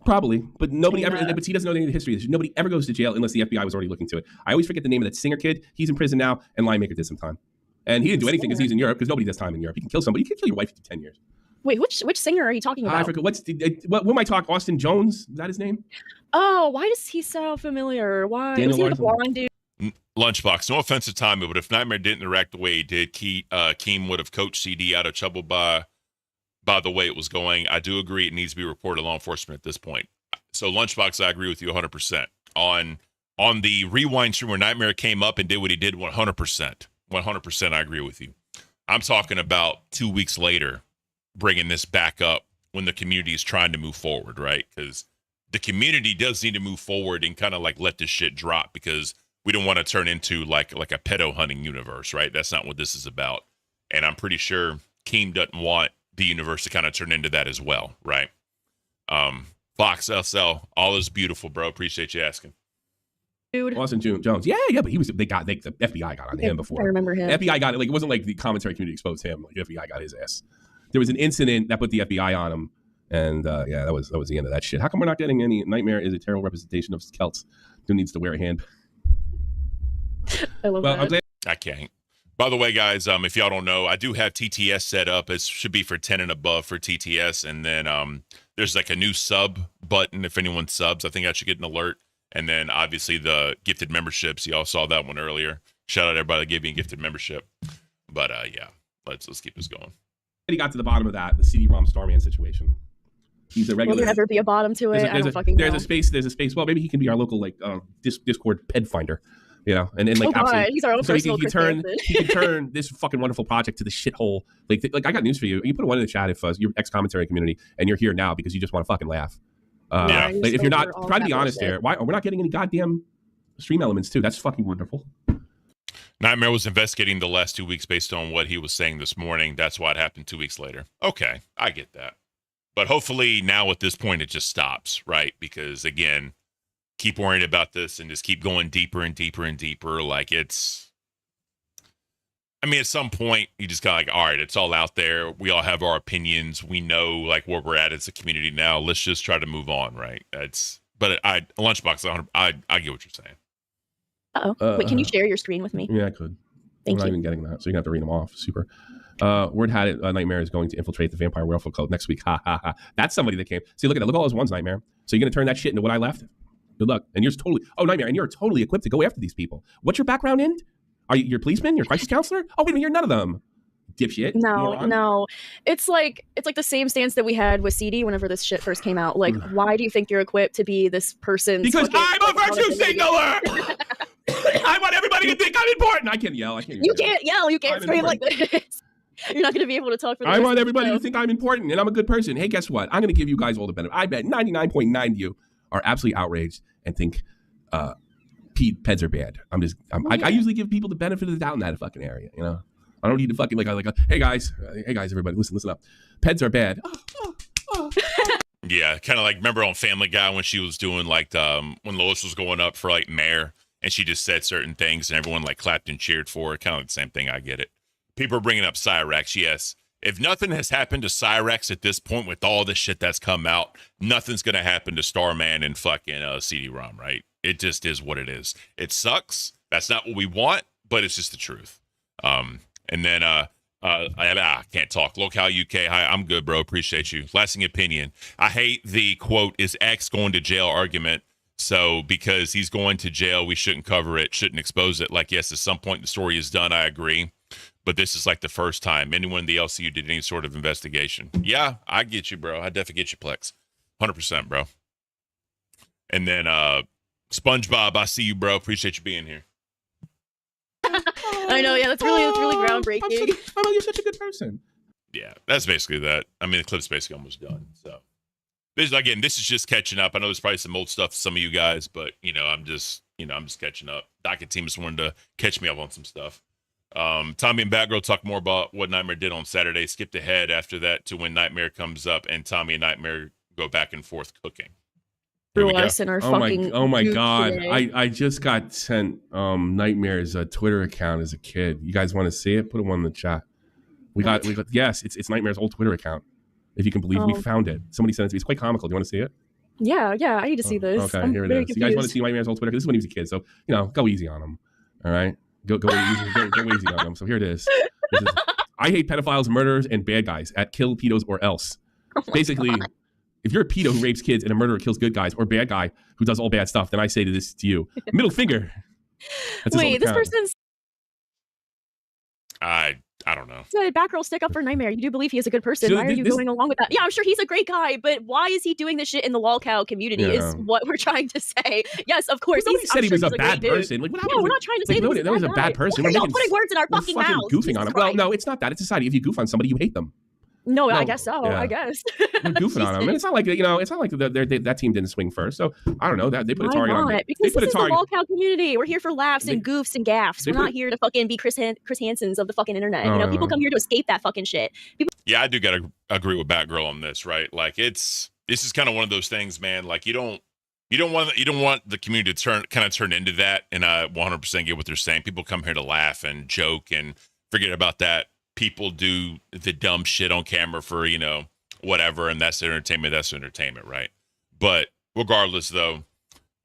Probably, but nobody ever. Yeah. But he doesn't know any of the history of this. Nobody ever goes to jail unless the FBI was already looking to it. I always forget the name of that singer kid. He's in prison now, and Line Maker did some time, and he didn't do anything because he's in Europe. Because nobody does time in Europe. You can kill somebody. You can kill your wife for 10 years. Wait, which singer are you talking about? I forget what am I talking? Austin Jones, is that his name? Oh, why does he sound familiar? Why? Daniel Was he the Larson. blonde dude? Lunchbox, no offense to Tommy, but if Nightmare didn't interact the way he did, Keem would have coached CD out of trouble by the way it was going. I do agree it needs to be reported to law enforcement at this point. So Lunchbox, I agree with you 100%. On the rewind stream where Nightmare came up and did what he did, 100%. 100% I agree with you. I'm talking about 2 weeks later, bringing this back up when the community is trying to move forward, right? Because the community does need to move forward and kind of like let this shit drop, because we don't want to turn into like a pedo hunting universe, right? That's not what this is about. And I'm pretty sure Keem doesn't want the universe to kind of turn into that as well, right? Fox SL, all is beautiful, bro. Appreciate you asking. Dude. Austin Jones. Yeah, but the FBI got on him before. I remember him. FBI got it. Like, it wasn't like the commentary community exposed him. Like, the FBI got his ass. There was an incident that put the FBI on him, and yeah, that was the end of that shit. How come we're not getting any? Nightmare is a terrible representation of Celts. Who needs to wear a hand? I love Well, I'm that. glad. I can't. By the way, guys, if y'all don't know, I do have TTS set up. It should be for 10 and above for TTS. And then there's like a new sub button if anyone subs. I think I should get an alert. And then obviously the gifted memberships. Y'all saw that one earlier. Shout out to everybody that gave me a gifted membership. But yeah, let's keep this going. He got to the bottom of that, the CD-ROM Starman situation. He's a Will regular. there ever be a bottom to it? I don't fucking know. There's a space. Well, maybe he can be our local like Discord ped finder. You know, and like Oh, God, absolutely, he's our own so personal he Chris can Hansen. turn this fucking wonderful project to the shithole. Like I got news for you. You put one in the chat if you're ex-commentary community and you're here now because you just want to fucking laugh. Yeah. You're Like, if so you're not, for all try to that be honest bullshit. here. Why we're not getting any goddamn stream elements too? That's fucking wonderful. Nightmare was investigating the last 2 weeks based on what he was saying this morning. That's why it happened 2 weeks later. Okay, I get that. But hopefully now at this point it just stops, right? Because again, keep worrying about this and just keep going deeper and deeper and deeper. Like it's, I mean, at some point you just kind of like, all right, it's all out there. We all have our opinions. We know like where we're at as a community now. Let's just try to move on. Right. But Lunchbox, I get what you're saying. Wait, can you share your screen with me? Yeah, I could. Thank I'm not you. even getting that, so you're gonna have to read them off. Super. Word had it. Nightmare is going to infiltrate the Vampire Werewolf Cult next week. Ha ha ha. That's somebody that came. See, look at that. Look at all those ones, Nightmare. So you're gonna turn that shit into what I left? Good luck. And you're totally. Oh, Nightmare, and you're totally equipped to go after these people. What's your background in? Are you your policeman? Your crisis counselor? Oh, wait a minute, you're none of them. Dipshit. No. It's like the same stance that we had with CD whenever this shit first came out. Like, why do you think you're equipped to be this person? Because I'm a virtue signaler. I want everybody to think I'm important. I can't yell. You can't yell. You can't scream like this. You're not going to be able to talk for the I rest want of everybody the to show. think I'm important and I'm a good person. Hey, guess what? I'm going to give you guys all the benefit. I bet 99.9 of you are absolutely outraged and think peds are bad. I usually give people the benefit of the doubt in that fucking area, you know? I don't need to fucking hey guys, everybody, listen up. Peds are bad. Yeah, kind of like remember on Family Guy when she was doing like when Lois was going up for like mayor and she just said certain things and everyone like clapped and cheered for her. Kind of like the same thing. I get it. People are bringing up Cyrax. Yes, if nothing has happened to Cyrax at this point with all this shit that's come out, nothing's gonna happen to Starman and fucking CD-ROM, right? It just is what it is. It sucks. That's not what we want, but it's just the truth. And then I can't talk. Locale UK. Hi, I'm good, bro. Appreciate you. Lasting opinion. I hate the quote, is X going to jail argument. So because he's going to jail, we shouldn't cover it, shouldn't expose it. Like, yes, at some point the story is done. I agree. But this is like the first time anyone in the LCU did any sort of investigation. Yeah, I get you, bro. I definitely get you, Plex. 100%, bro. And then SpongeBob, I see you, bro. Appreciate you being here. I know, yeah, that's really groundbreaking. You're such a good person. Yeah, that's basically that. I mean, the clip's basically almost done. So, this is just catching up. I know there's probably some old stuff to some of you guys, but I'm just catching up. Docket team just wanted to catch me up on some stuff. Tommy and Batgirl talk more about what Nightmare did on Saturday. Skipped ahead after that to when Nightmare comes up and Tommy and Nightmare go back and forth cooking. Through us and our fucking oh my god! today. I just got sent Nightmare's Twitter account as a kid. You guys want to see it? Put one in the chat. We got yes, it's Nightmare's old Twitter account. If you can believe we found it. Somebody sent it to me. It's quite comical. Do you want to see it? Yeah, I need to see this. Okay, I'm here it very is. You guys want to confused. see Nightmare's old Twitter? This is when he was a kid, so go easy on him. All right, go easy on him. So here it is. I hate pedophiles, murderers, and bad guys at kill pedos or else. Basically. If you're a pedo who rapes kids and a murderer kills good guys or bad guy who does all bad stuff, then I say to you, middle finger. That's Wait, this person's I don't know. said Batgirl stick up for Nightmare. You do believe he is a good person. So why are you going along with that? Yeah, I'm sure he's a great guy, but why is he doing this shit in the lolcow community is what we're trying to say. Yes, of course. Nobody said he was a bad person. Like, what happened? No, we're not trying to say that was a bad person. We're not putting words in our fucking mouths. Goofing on him. Well, no, it's not that. It's society. If you goof on somebody, you hate them. No, I guess so. Yeah. I guess. We're goofing on them. And it's not like that team didn't swing first. So I don't know that they put a target on it. Because this is the lolcow community. We're here for laughs and goofs and gaffs. We're not here to fucking be Chris Hansen's of the fucking internet. People come here to escape that fucking shit. Yeah, I do gotta agree with Batgirl on this, right? Like this is kind of one of those things, man. Like you don't want the community to turn into that. And I 100% get what they're saying. People come here to laugh and joke and forget about that. People do the dumb shit on camera for, whatever, and that's entertainment, right? But regardless, though,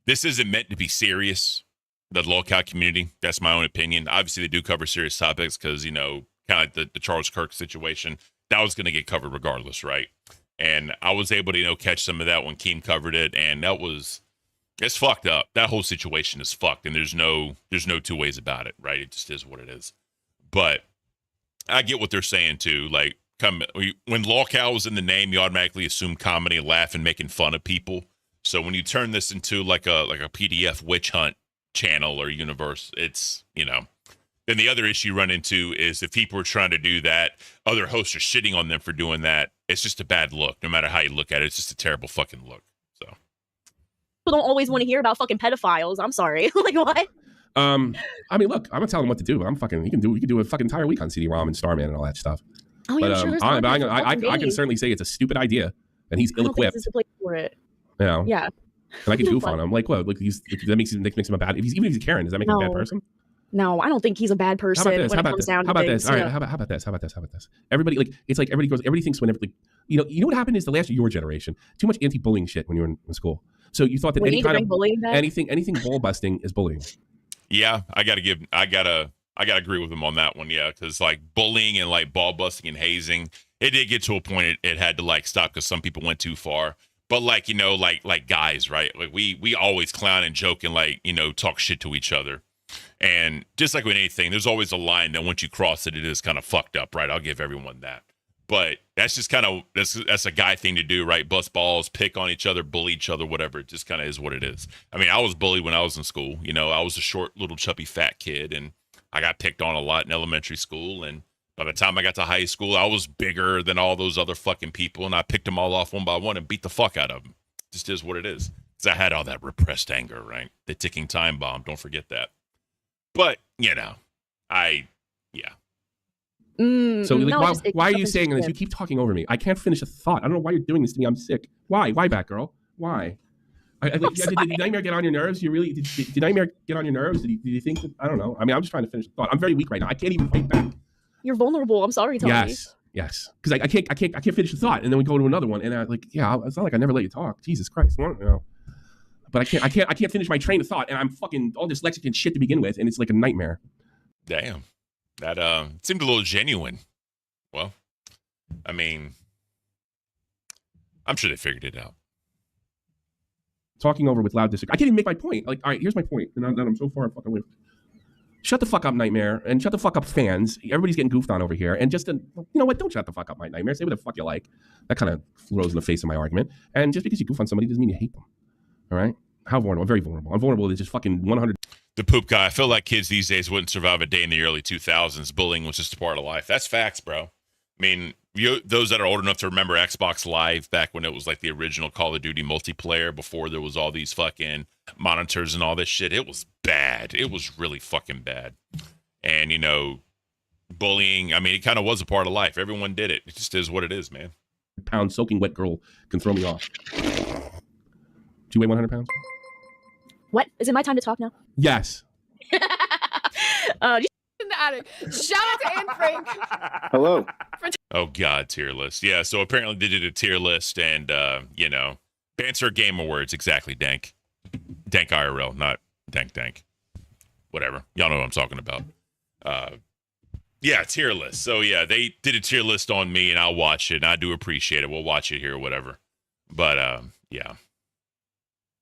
this isn't meant to be serious, the lolcow community. That's my own opinion. Obviously, they do cover serious topics because, kind of like the Charles Kirk situation, that was going to get covered regardless, right? And I was able to, catch some of that when Keem covered it, and it's fucked up. That whole situation is fucked, and there's no two ways about it, right? It just is what it is. But I get what they're saying too. Like, when lolcow was in the name, you automatically assume comedy, laugh, and making fun of people. So when you turn this into like a PDF witch hunt channel or universe, it's Then the other issue you run into is if people are trying to do that, other hosts are shitting on them for doing that. It's just a bad look. No matter how you look at it, it's just a terrible fucking look. So people don't always want to hear about fucking pedophiles. I'm sorry. Like what? I mean, look, I'm gonna tell them what to do. We can do a fucking entire week on CD-ROM and Starman and all that stuff. Oh yeah, sure. I can certainly say it's a stupid idea, and he's ill-equipped. This is the place for it. Yeah. And I can goof on him. Like, what? Like, that makes him a bad. Even if he's a Karen, does that make him a bad person? No, I don't think he's a bad person when it comes down to things. All right, how about this? Everybody, like, it's like everybody thinks whenever, like, you know what happened is your generation, too much anti-bullying shit when you were in school. So you thought that any kind of bullying back? anything ball busting is bullying. Yeah, I gotta agree with him on that one. Yeah, because like bullying and like ball busting and hazing, it did get to a point it had to like stop because some people went too far. But like, you know, like guys, right? Like we always clown and joke and like, you know, talk shit to each other. And just like with anything, there's always a line that once you cross it, it is kind of fucked up, right? I'll give everyone that. But that's just kind of, that's a guy thing to do, right? Bust balls, pick on each other, bully each other, whatever. It just kind of is what it is. I mean, I was bullied when I was in school. You know, I was a short, little, chubby, fat kid, and I got picked on a lot in elementary school. And by the time I got to high school, I was bigger than all those other fucking people, and I picked them all off one by one and beat the fuck out of them. Just is what it is. Because I had all that repressed anger, right? The ticking time bomb. Don't forget that. But, you know, yeah. So like, why are you saying this? You keep talking over me. I can't finish a thought. I don't know why you're doing this to me. I'm sick. Why, Batgirl? Why? Did Nightmare get on your nerves? You really did Nightmare get on your nerves? Did you think that, I don't know. I mean, I'm just trying to finish the thought. I'm very weak right now. I can't even fight back. You're vulnerable. I'm sorry, Tony. Yes. Because I can't finish the thought, and then we go to another one, and I like, yeah, it's not like I never let you talk. Jesus Christ, you know. But I can't finish my train of thought, and I'm fucking all dyslexic and shit to begin with, and it's like a nightmare. Damn. That seemed a little genuine. Well, I mean, I'm sure they figured it out. Talking over with loud disagree. I can't even make my point. Like, all right, here's my point, and I'm so far fucking away. Shut the fuck up, Nightmare, and shut the fuck up, fans. Everybody's getting goofed on over here, and just, you know what? Don't shut the fuck up, my Nightmare. Say what the fuck you like. That kind of throws in the face of my argument. And just because you goof on somebody doesn't mean you hate them. All right? How vulnerable? I'm very vulnerable. I'm vulnerable to just fucking 100. The poop guy. I feel like kids these days wouldn't survive a day in the early 2000s. Bullying was just a part of life. That's facts, bro. I mean, those that are old enough to remember Xbox Live back when it was like the original Call of Duty multiplayer before there was all these fucking monitors and all this shit. It was bad. It was really fucking bad. And, you know, bullying, I mean, it kind of was a part of life. Everyone did it. It just is what it is, man. Pound soaking wet girl can throw me off. Do you weigh 100 pounds? What? Is it my time to talk now? Yes. In the attic. Shout out to Anne Frank. Hello. Oh, God, tier list. Yeah, so apparently they did a tier list and, you know, Banter Game Awards. Exactly, Dank. Dank IRL, not Dank. Whatever. Y'all know what I'm talking about. Yeah, tier list. So, yeah, they did a tier list on me, and I'll watch it, and I do appreciate it. We'll watch it here or whatever. But, yeah.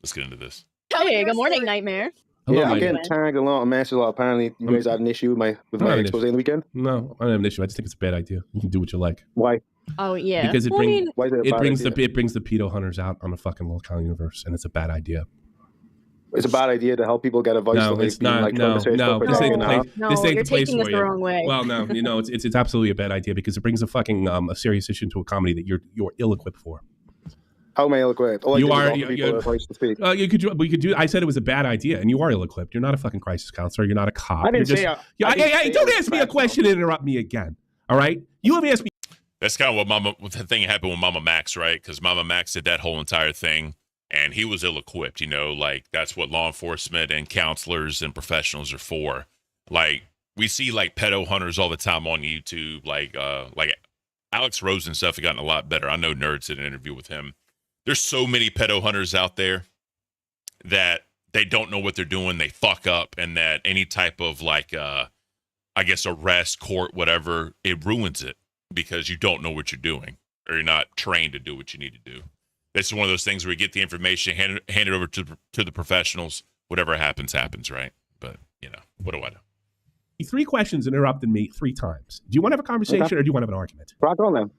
Let's get into this. Hey, good morning, Nightmare. Hello, I'm getting tagged along, man. So apparently, you guys had an issue with my expose in the weekend. No, I don't have an issue. I just think it's a bad idea. You can do what you like. Why? Oh yeah, because it brings the pedo hunters out on the fucking local universe, and it's a bad idea. It's a bad idea to help people get a voice. No, it's not. Like, no. This ain't the place for you. Wrong way. Well, no, you know, it's absolutely a bad idea because it brings a fucking a serious issue into a comedy that you're ill-equipped for. How am I ill-equipped? You are. You could do. I said it was a bad idea, and you are ill-equipped. You're not a fucking crisis counselor. You're not a cop. I didn't say. Hey! Don't ask me a question and interrupt me again. All right? You have asked me. That's kind of what the thing happened with Mama Max, right? Because Mama Max did that whole entire thing, and he was ill-equipped. You know, like that's what law enforcement and counselors and professionals are for. Like we see like pedo hunters all the time on YouTube. Like Alex Rose and stuff have gotten a lot better. I know Nerds did an interview with him. There's so many pedo hunters out there that they don't know what they're doing. They fuck up, and that any type of like, I guess arrest, court, whatever, it ruins it because you don't know what you're doing or you're not trained to do what you need to do. This is one of those things where you get the information, hand it over to the professionals. Whatever happens, right? But you know, what do I know? 3 questions interrupted me 3 times. Do you want to have a conversation or do you want to have an argument? Rock on then.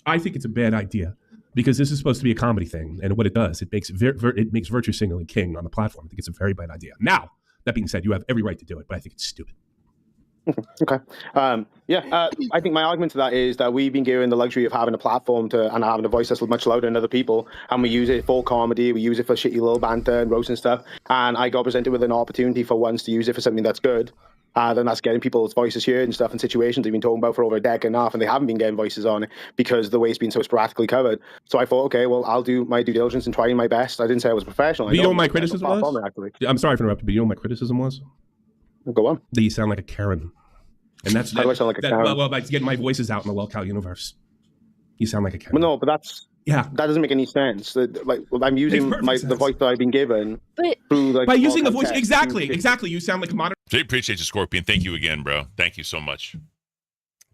I think it's a bad idea. Because this is supposed to be a comedy thing, and what it does, it makes virtue signaling king on the platform. I think it's a very bad idea. Now, that being said, you have every right to do it, but I think it's stupid. Okay. I think my argument to that is that we've been given the luxury of having a platform and having a voice that's much louder than other people, and we use it for comedy, we use it for shitty little banter and roast and stuff, and I got presented with an opportunity for once to use it for something that's good, then that's getting people's voices heard and stuff in situations they've been talking about for over a decade and a half, and they haven't been getting voices on it because the way it's been so sporadically covered. So I thought, okay, well, I'll do my due diligence and trying my best. I didn't say I was professional. But you know what my criticism was? I'm sorry for interrupting, but you know what my criticism was? Go on. That you sound like a Karen. And that's How do I sound like a Karen? Well, by getting my voices out in the lolcow universe. You sound like a Karen. Well, no, but that doesn't make any sense. Like, I'm using the voice that I've been given through like by using the voice. Exactly. You sound like a modern. Jay, appreciate you, Scorpion. Thank you again, bro. Thank you so much.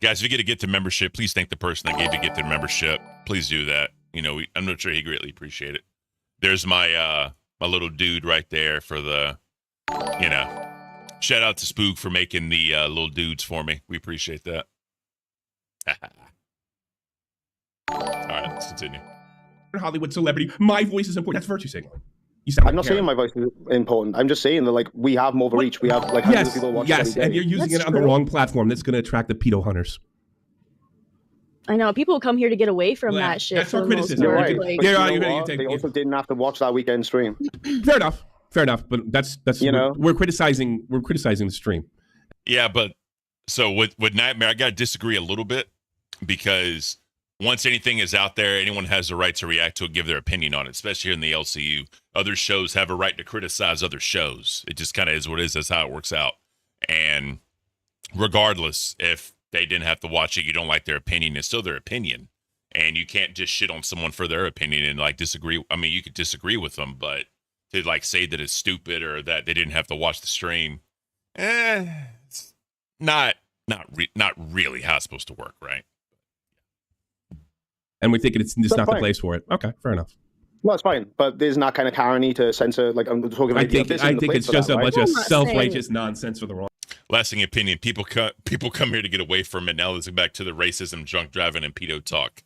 Guys, if you get the membership, please thank the person that gave you the membership. Please do that. You know, I'm not sure he greatly appreciate it. There's my my little dude right there for the, you know. Shout out to Spook for making the little dudes for me. We appreciate that. All right, let's continue. Hollywood celebrity. My voice is important. That's virtue signaling. You sound I'm not saying my voice is important. I'm just saying that like we have more reach. We have like hundreds of people watching. Yes, and you're using it on the wrong platform. That's going to attract the pedo hunters. I know people come here to get away from that shit. That's our criticism. Right. They also didn't have to watch that weekend stream. Fair enough, but that's we're criticizing the stream. Yeah, but so with Nightmare, I gotta disagree a little bit because once anything is out there, anyone has the right to react to it, give their opinion on it, especially here in the LCU. Other shows have a right to criticize other shows. It just kind of is what it is. That's how it works out. And regardless, if they didn't have to watch it, you don't like their opinion, it's still their opinion. And you can't just shit on someone for their opinion and like disagree. I mean, you could disagree with them, but to like say that it's stupid or that they didn't have to watch the stream, it's not really how it's supposed to work, right? And we think it's not the place for it. Okay, fair enough. Well, it's fine, but there's not kind of Karen-y to censor. Like I'm talking about. I think it's just a bunch of self-righteous nonsense for the wrong. Lasting opinion. People come here to get away from it. Now let's get back to the racism, drunk driving, and pedo talk.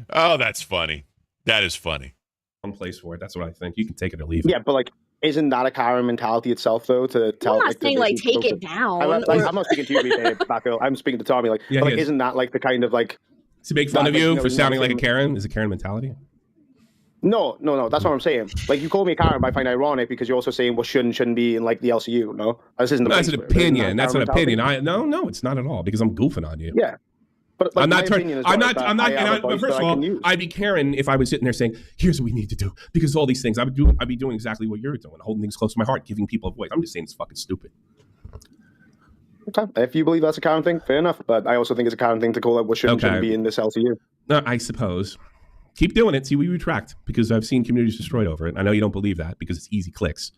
Oh, that's funny. That is funny. Wrong place for it. That's what I think. You can take it or leave it. Yeah, but like, isn't that a Karen mentality itself, though? To tell, I'm not saying like take it down. I'm not speaking to you, Baco. I'm speaking to Tommy. Like, yeah, but, like isn't that like the kind of like to make fun of you for sounding like a Karen? Is a Karen mentality? No. That's what I'm saying. Like, you call me a Karen, but I find it ironic because you're also saying what shouldn't be in like the LCU. No, this isn't. That's an opinion. That's an opinion. No, it's not at all because I'm goofing on you. Yeah. But like, I'm not. First of all, I'd be Karen if I was sitting there saying, "Here's what we need to do," because all these things I'd be doing exactly what you're doing, holding things close to my heart, giving people a voice. I'm just saying it's fucking stupid. Okay, if you believe that's a Karen thing, fair enough. But I also think it's a Karen thing to call out what shouldn't be in this LCU. No, I suppose. Keep doing it. See what you retract, because I've seen communities destroyed over it. I know you don't believe that because it's easy clicks.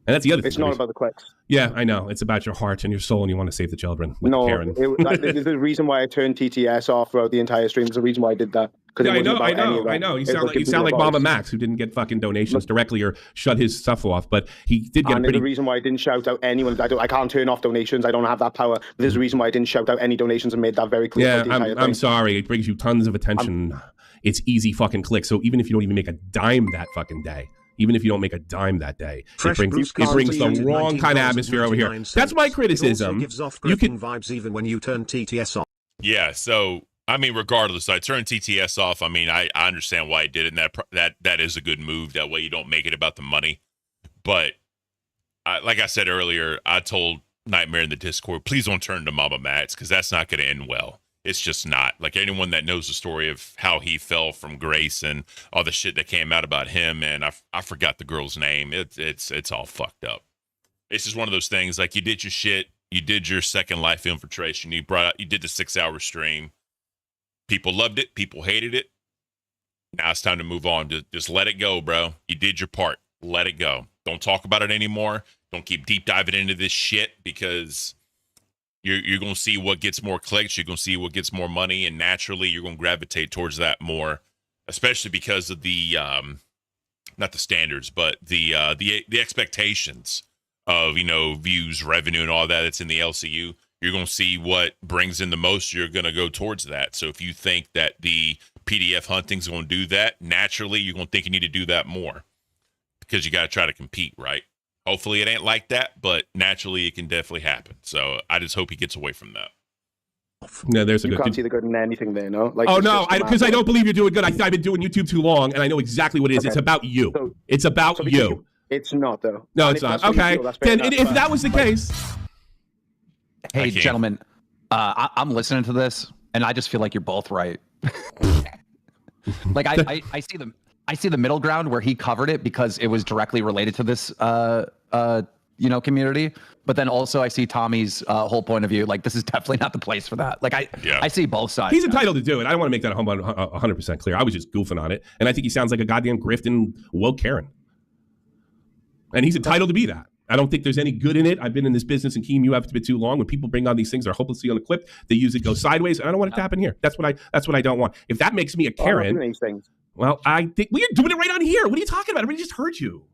And that's the other thing. It's not about the clicks. Yeah, I know. It's about your heart and your soul, and you want to save the children. Like no, Karen. There's a reason why I turned TTS off throughout the entire stream. There's a reason why I did that. Yeah, I know. You sound like Mama Max, who didn't get fucking donations directly or shut his stuff off, but he did get. And there's a reason why I didn't shout out anyone. I can't turn off donations. I don't have that power. There's a reason why I didn't shout out any donations and made that very clear. Yeah, I'm sorry. It brings you tons of attention. It's easy fucking clicks. So even if you don't even make a dime that fucking day. Even if you don't make a dime that day, it brings the wrong kind of atmosphere over here. That's my criticism. Gives off vibes even when you turn TTS off. Yeah, so I mean, regardless, I turned TTS off. I mean, I understand why I did it, and that is a good move. That way, you don't make it about the money. But like I said earlier, I told Nightmare in the Discord, please don't turn to Mama Mats because that's not going to end well. It's just not. Like, anyone that knows the story of how he fell from grace and all the shit that came out about him, and I forgot the girl's name. It's all fucked up. It's just one of those things. Like, you did your shit. You did your Second Life infiltration. You did the 6-hour stream. People loved it. People hated it. Now it's time to move on. Just let it go, bro. You did your part. Let it go. Don't talk about it anymore. Don't keep deep diving into this shit because you're going to see what gets more clicks. You're going to see what gets more money, and naturally you're going to gravitate towards that more, especially because of the not the standards, but the expectations of, views, revenue, and all that that's in the LCU. You're going to see what brings in the most. You're going to go towards that. So if you think that the PDF hunting's going to do that, naturally you're going to think you need to do that more because you got to try to compete, right? Hopefully it ain't like that, but naturally it can definitely happen. So I just hope he gets away from that. No, there's a You good. can't see the good in anything there, no? Like, Oh it's no, just a because I matter don't believe you're doing good. I've been doing YouTube too long, and I know exactly what it is. Okay. It's about you. So- it's about because you. It's not, though. No, And it's if not. that's what you Okay, feel, that's fair then enough, if but, that was the like, case, Hey, I can't. gentlemen, I'm listening to this, and I just feel like you're both right. Like I see the middle ground where he covered it because it was directly related to this community. But then also I see Tommy's whole point of view. Like, this is definitely not the place for that. Like I see both sides. he's entitled to do it. I don't want to make that 100% clear. I was just goofing on it, and I think he sounds like a goddamn grifting woke Karen, and he's entitled to be that. I don't think there's any good in it. I've been in this business, and Keem, you have been too long. When people bring on these things, they're hopelessly on a clip. They use it go sideways, and I don't want it to happen here. That's what I don't want. If that makes me a I'm not Karen, doing these things. well, I think we're doing it right on here. What are you talking about? Everybody just heard you.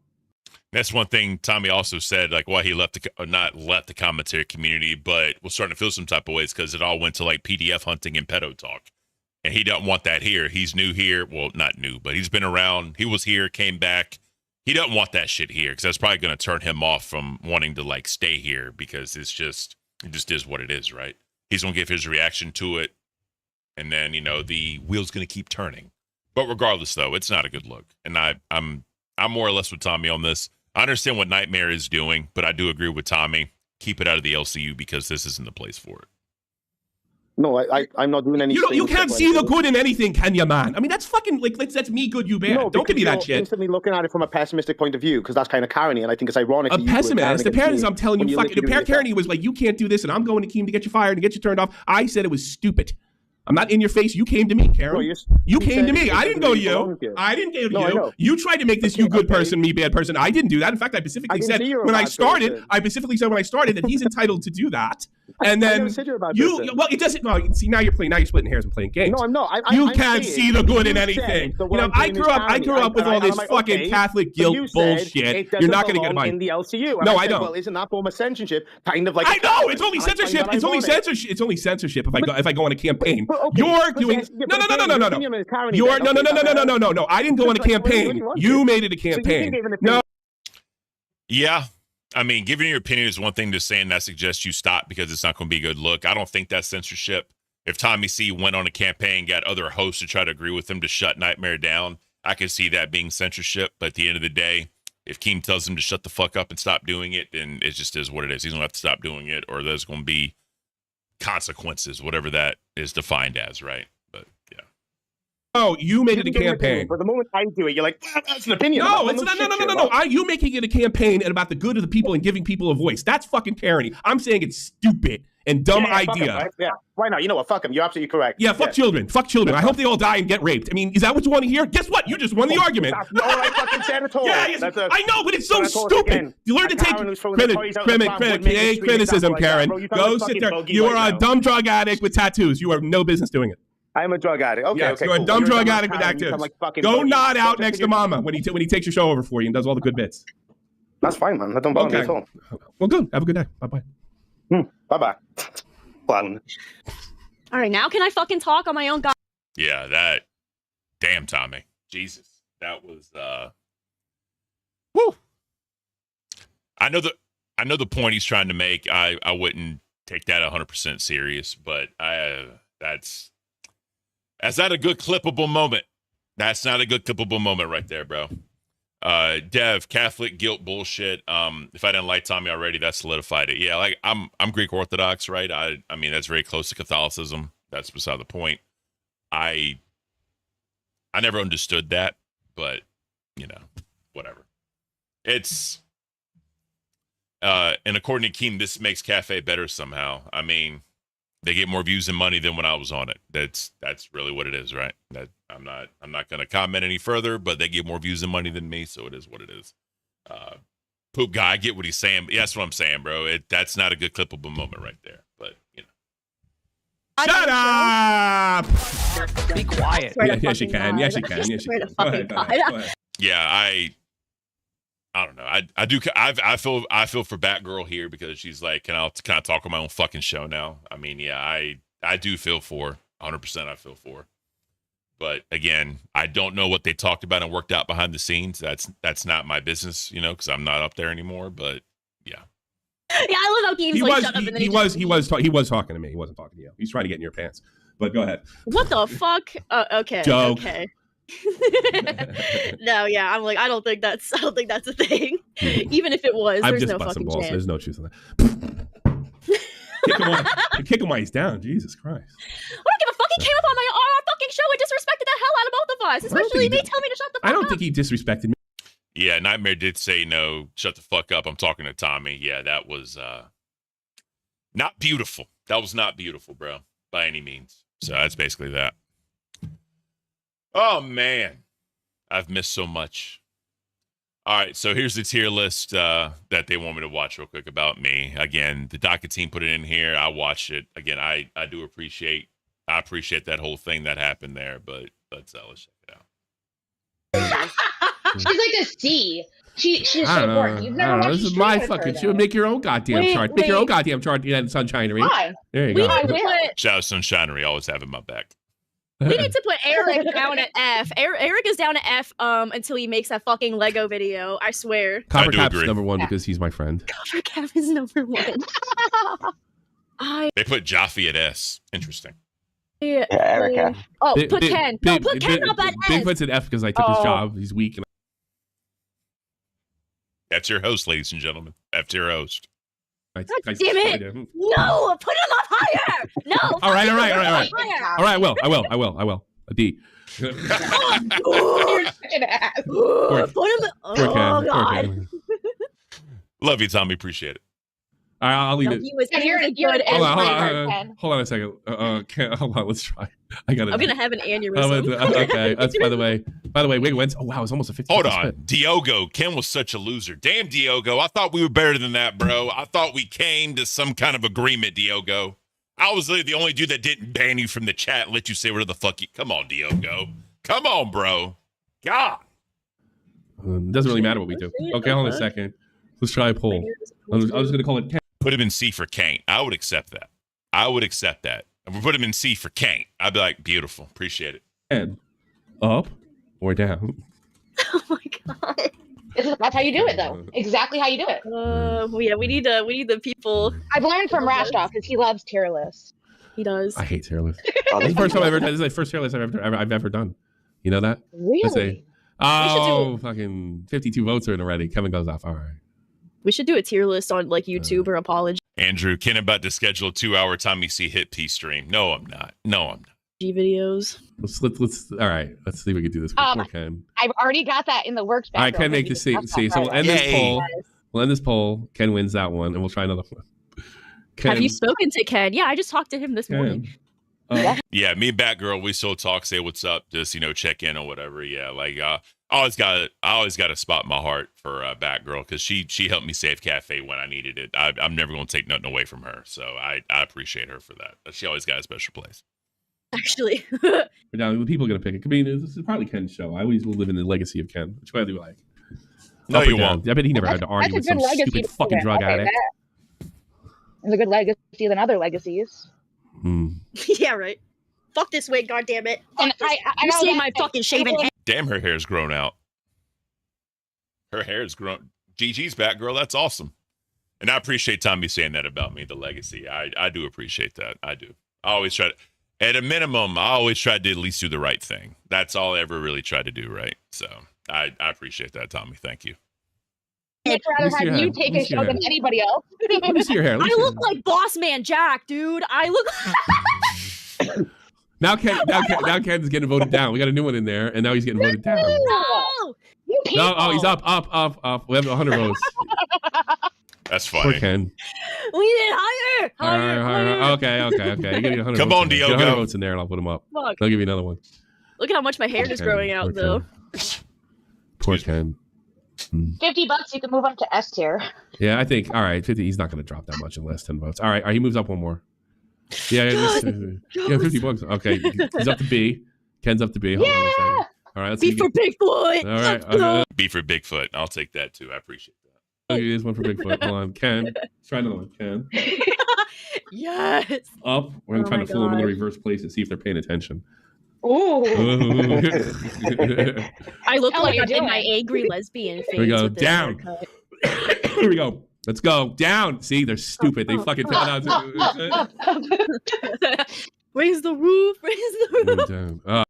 That's one thing Tommy also said, like why he left not left the commentary community, but was starting to feel some type of ways because it all went to like PDF hunting and pedo talk. And he doesn't want that here. He's new here. Well, not new, but he's been around. He was here, came back. He doesn't want that shit here because that's probably going to turn him off from wanting to like stay here because it just is what it is, right? He's going to give his reaction to it. And then, the wheel's going to keep turning. But regardless, though, it's not a good look. And I'm more or less with Tommy on this. I understand what Nightmare is doing, but I do agree with Tommy. Keep it out of the LCU because this isn't the place for it. No, I'm not doing anything. You can't see the good in anything, can you, man? I mean, that's fucking like that's me good, you bad. No, Don't give me that you're shit. Instantly looking at it from a pessimistic point of view because that's kind of Carney, and I think it's ironic. A that you do it pessimist. The against parents, me I'm telling when you, fucking. The literally do parent yourself. Kearney was like, you can't do this, and I'm going to Keem to get you fired and get you turned off. I said it was stupid. I'm not in your face. You came to me, Karen. No, you came said to me. it I didn't go to doesn't belong you. here. I didn't go to No, I you. know. You tried to make this you good person, me bad person. I didn't do that. In fact, I specifically didn't said say you were a when I bad started, person. I specifically said when I started that he's entitled to do that. And I then never said you're a bad you, person. well, it doesn't. No, see, now you're splitting hairs and playing games. No, I'm not. You I'm can't saying see the good in you anything. said that what I'm I doing grew is up. I Carney. grew up with all And this I'm like, fucking okay, Catholic but guilt you said bullshit. it You're doesn't not going to get belong mine. in the LCU. And No, I I said, don't. Well, isn't that form of censorship kind of like? I know it's only And I find censorship. that It's only ironic. censorship. It's only censorship if I go on a campaign. But okay, You're but doing yes, yeah, no. but again, your opinion is Carney You're then. no. Okay, I didn't go on a Like, what do campaign. you want You to? made it a So you campaign. gave an No. opinion. Yeah. I mean, giving your opinion is one thing to saying that suggests you stop because it's not going to be a good look. I don't think that's censorship. If Tommy C went on a campaign, got other hosts to try to agree with him to shut Nightmare down, I could see that being censorship. But at the end of the day, if Keem tells him to shut the fuck up and stop doing it, then it just is what it is. He's going to have to stop doing it or there's going to be consequences, whatever that is defined as, right? But yeah. Oh, you made it a You gave an opinion, campaign. But the moment I do it, you're like, well, that's an opinion. No, I'm it's not not. shit No. about it. You making it a campaign and about the good of the people and giving people a voice. That's fucking tyranny. I'm saying it's stupid and dumb Yeah, fuck 'em, idea. right? Yeah. Why not? You know what? Fuck him. You're absolutely correct. Yeah, fuck children. Fuck children. I hope they all die and get raped. I mean, is that what you want to hear? Guess what? You just won the argument. That's not what I fucking said at all. Yeah, yes, That's a- I know, but it's so that's all stupid. again. You learn to And take Karen who's throwing the toys out of the pram would make an extreme criticism, example like that, Karen. bro. You sound Go like sit fucking there. bogey You right are a now. dumb drug addict with tattoos. You have no business doing it. I am a drug addict. Okay, Yes, okay. you're a cool. dumb You're drug dumb addict with Karen, you sound tattoos. like fucking Go bogey. nod out Don't next to figure- Mama when he takes your show over for you and does all the good bits. That's fine, man. That don't bother me Okay. at all. Well, good. Have a good day. Bye-bye. Bye-bye. Clown. All right, now can I fucking talk on my own? God. Yeah, that. Damn, Tommy. Jesus. That was, woo. I know the point he's trying to make. I wouldn't take that 100% serious, but that's not a good clippable moment. That's not a good clippable moment right there, bro. Dev, Catholic guilt bullshit. If I didn't like Tommy already, that solidified it. Yeah, like I'm Greek Orthodox, right? I mean that's very close to Catholicism. That's beside the point. I never understood that, but whatever. It's and according to Keem, this makes Cafe better somehow. I mean, they get more views and money than when I was on it. That's really what it is, right? That I'm not going to comment any further, but they get more views and money than me, so it is what it is. Poop guy, I get what he's saying, but that's what I'm saying, bro. That's not a good clippable moment right there, but Shut up! Be quiet. Yes, you can. Yes, you can. Yes, you can. Go ahead. Go ahead. yeah, I don't know. I feel for Batgirl here because she's like, can I talk on my own fucking show now? I mean, yeah, I do feel for 100%. I feel for, But again, I don't know what they talked about and worked out behind the scenes. That's not my business, you know, because I'm not up there anymore. But yeah. Yeah, I love how Gabe's like, shut up, and then he was talking to me. He wasn't talking to you. He's trying to get in your pants. But go ahead. What the fuck? Okay. Joke. Okay. No, yeah, I'm like, I don't think that's a thing. Even if it was, I'm there's just no busting fucking balls. chance. There's no truth in that. kick him while he's down. Jesus Christ. I don't give a fuck. He came up on our fucking show and disrespected the hell out of both of us, especially me. Tell me to shut the fuck up. I don't think he disrespected me. Yeah, Nightmare did say no. Shut the fuck up. I'm talking to Tommy. Yeah, that was not beautiful. That was not beautiful, bro, by any means. So that's basically that. Oh man, I've missed so much. All right, so here's the tier list that they want me to watch real quick about me. Again, the docket team put it in here. I watched it. Again, I do appreciate that whole thing that happened there, but let's check it out. She's like a C. She's I so don't boring. know. You've I never don't know. watched This is a my stream with her, fucking though. show. Make your own goddamn Wait, chart. Make your own wait. goddamn chart, Sunshinery. Why? There you We go. need to put Shout out Sunshinery, always having my back. Eric down at F. Eric is down at F until he makes that fucking Lego video. I swear. Copper do Cap's agree. number one because he's my friend. Copper Cap is number one. They put Jaffe at S. Interesting. Yeah, Erica. Oh, put Ken. No, put Ken up at S. Bigfoot's at F because I took his job. He's weak. And That's your host, ladies and gentlemen. F tier host. God damn it! No, put him up higher. No. All right. Higher. All right, I will. A D. Put him. Oh God. Poor Love you, Tommy. Appreciate it. All right, I'll leave No, it. he was You're a a good good Hold on a second. Hold on. Let's try. I got it. I'm gonna have an aneurysm. Okay. That's by the way. Wig wins. Oh wow, it's almost a 50. Hold on. Diogo. Ken was such a loser. Damn, Diogo. I thought we were better than that, bro. I thought we came to some kind of agreement, Diogo. I was literally the only dude that didn't ban you from the chat and let you say whatever the fuck you. Come on, Diogo. Come on, bro. God. Doesn't really matter what we do. Okay, hold on a second. Let's try a poll. I was going to call it Ken. Put him in C for Caint. I would accept that. If we put him in C for Caint, I'd be like, beautiful. Appreciate it. Ken, up or down? Oh my God. That's how you do it, though. Exactly how you do it. Yeah, we need the people. I've learned from Rashdoff because he loves tier lists. He does. I hate tier lists. This is the first time I've ever done. This is the first tier list I've ever done. You know that? Really? Fucking 52 votes are in already. Kevin goes off. All right. We should do a tier list on like YouTube or Apology Andrew, Ken about to schedule a 2-hour Tommy C hit P stream. No, I'm not. videos. Let's all right. Let's see if we can do this. Poor Ken. I've already got that in the works. All right, Ken, make this see. So we'll end this poll. We'll end this poll. Ken wins that one, and we'll try another one. Ken, Have you spoken to Ken? Yeah, I just talked to him this morning. Yeah, me and Batgirl, we still talk, say what's up, just check in or whatever. Yeah, like I always got a spot in my heart for Batgirl because she helped me save Cafe when I needed it. I'm never gonna take nothing away from her, so I appreciate her for that. She always got a special place. Actually, now the people are gonna pick it. I mean, this is probably Ken's show. I always will live in the legacy of Ken, which I do like. No, you won't. I bet he never had to argue with some stupid fucking drug addict. It's a good legacy than other legacies. Yeah, right. Fuck this wig, goddammit. And you see my fucking shaven head. Damn, her hair's grown out. Her hair's grown. GG's Batgirl, that's awesome. And I appreciate Tommy saying that about me, the legacy. I do appreciate that. I do. I always try to, at a minimum, I always try to at least do the right thing. That's all I ever really try to do, right? So I appreciate that, Tommy. Thank you. I'd rather have you take a show than anybody else. Let me see your hair. I look like Boss Man Jack, dude. I look. Now Ken's getting voted down. We got a new one in there, and now he's getting voted down. No, No, he's up. We have 100 votes. That's funny. Poor Ken. We need higher. Okay. You give me 100 Come votes on, Get Diogo. 100 votes in there, and I'll put him up. Fuck. I'll give you another one. Look at how much my hair is growing out, though. Poor Ken. $50, you can move on to S tier. Yeah, I think. All right, 50. He's not going to drop that much in less 10 votes. All right, he moves up one more. Yeah, $50. Okay, he's up to B. Ken's up to B. Hold on a second. All right, let's B for Bigfoot. All right, B for Bigfoot. I'll take that too. I appreciate that. I'll give you this one for Bigfoot. Hold on, Ken. Let's try another one. Ken. Yes. Up. We're gonna try to fool him. We're gonna reverse place and see if they're paying attention. Ooh. I look Tell like me I'm you're in my doing. angry lesbian phase. Here we go. with this Down. haircut. Here we go. Let's go. Down. See, they're stupid. They fucking Up, up, up, up. Raise the roof. Raise the roof.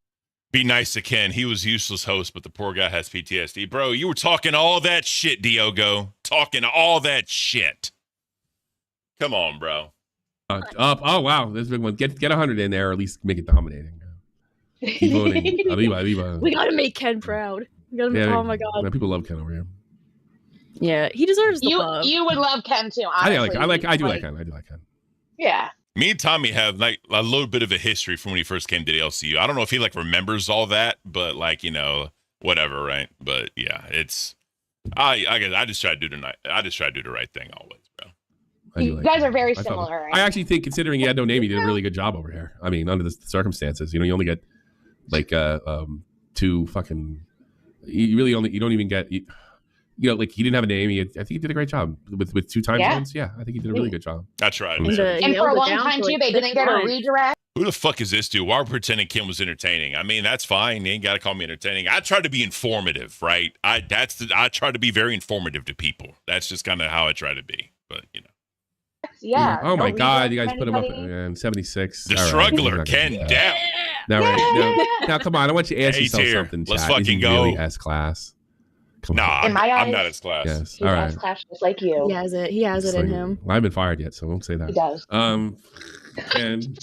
Be nice to Ken. He was useless host, but the poor guy has PTSD. Bro, you were talking all that shit, Diogo. Talking all that shit. Come on, bro. Up. Oh, wow. There's a big one. Get 100 in there, or at least make it dominating. Keep voting. Arriba. We gotta make Ken proud. We gotta make, oh my god. Man, people love Ken over here. Yeah, he deserves the love. You would love Ken too. I do Honestly. like Ken. I do like Ken. Yeah. Me and Tommy have like a little bit of a history from when he first came to the LCU. I don't know if he like remembers all that, but like, you know, whatever, right? But yeah, it's I guess I just try to do the right thing always, bro. You guys are very similar. I actually think, considering he had no name, he did a really good job over here. I mean, under the circumstances, you know, you only get like 2 fucking. You don't even get. You know, like he didn't have a name. I think he did a great job with 2 time zones. Yeah, I think he did a really good job. That's right. And for a long time too, they didn't get a redirect. Who the fuck is this dude? Why are we pretending Ken was entertaining? I mean, that's fine. You ain't got to call me entertaining. I try to be informative, right? I try to be very informative to people. That's just kind of how I try to be. But you know. Yeah. Oh my God, you guys put him up at 76. The All right, struggler, Ken down. Now, come on. I want you to ask yourself something. Let's Chad. fucking Is he go. really S-class. Nah, In my I'm eyes, not as class. Yes. He's All right. class just like you. He has it. He has it in him. Well, I haven't been fired yet, so I won't say that. He does. And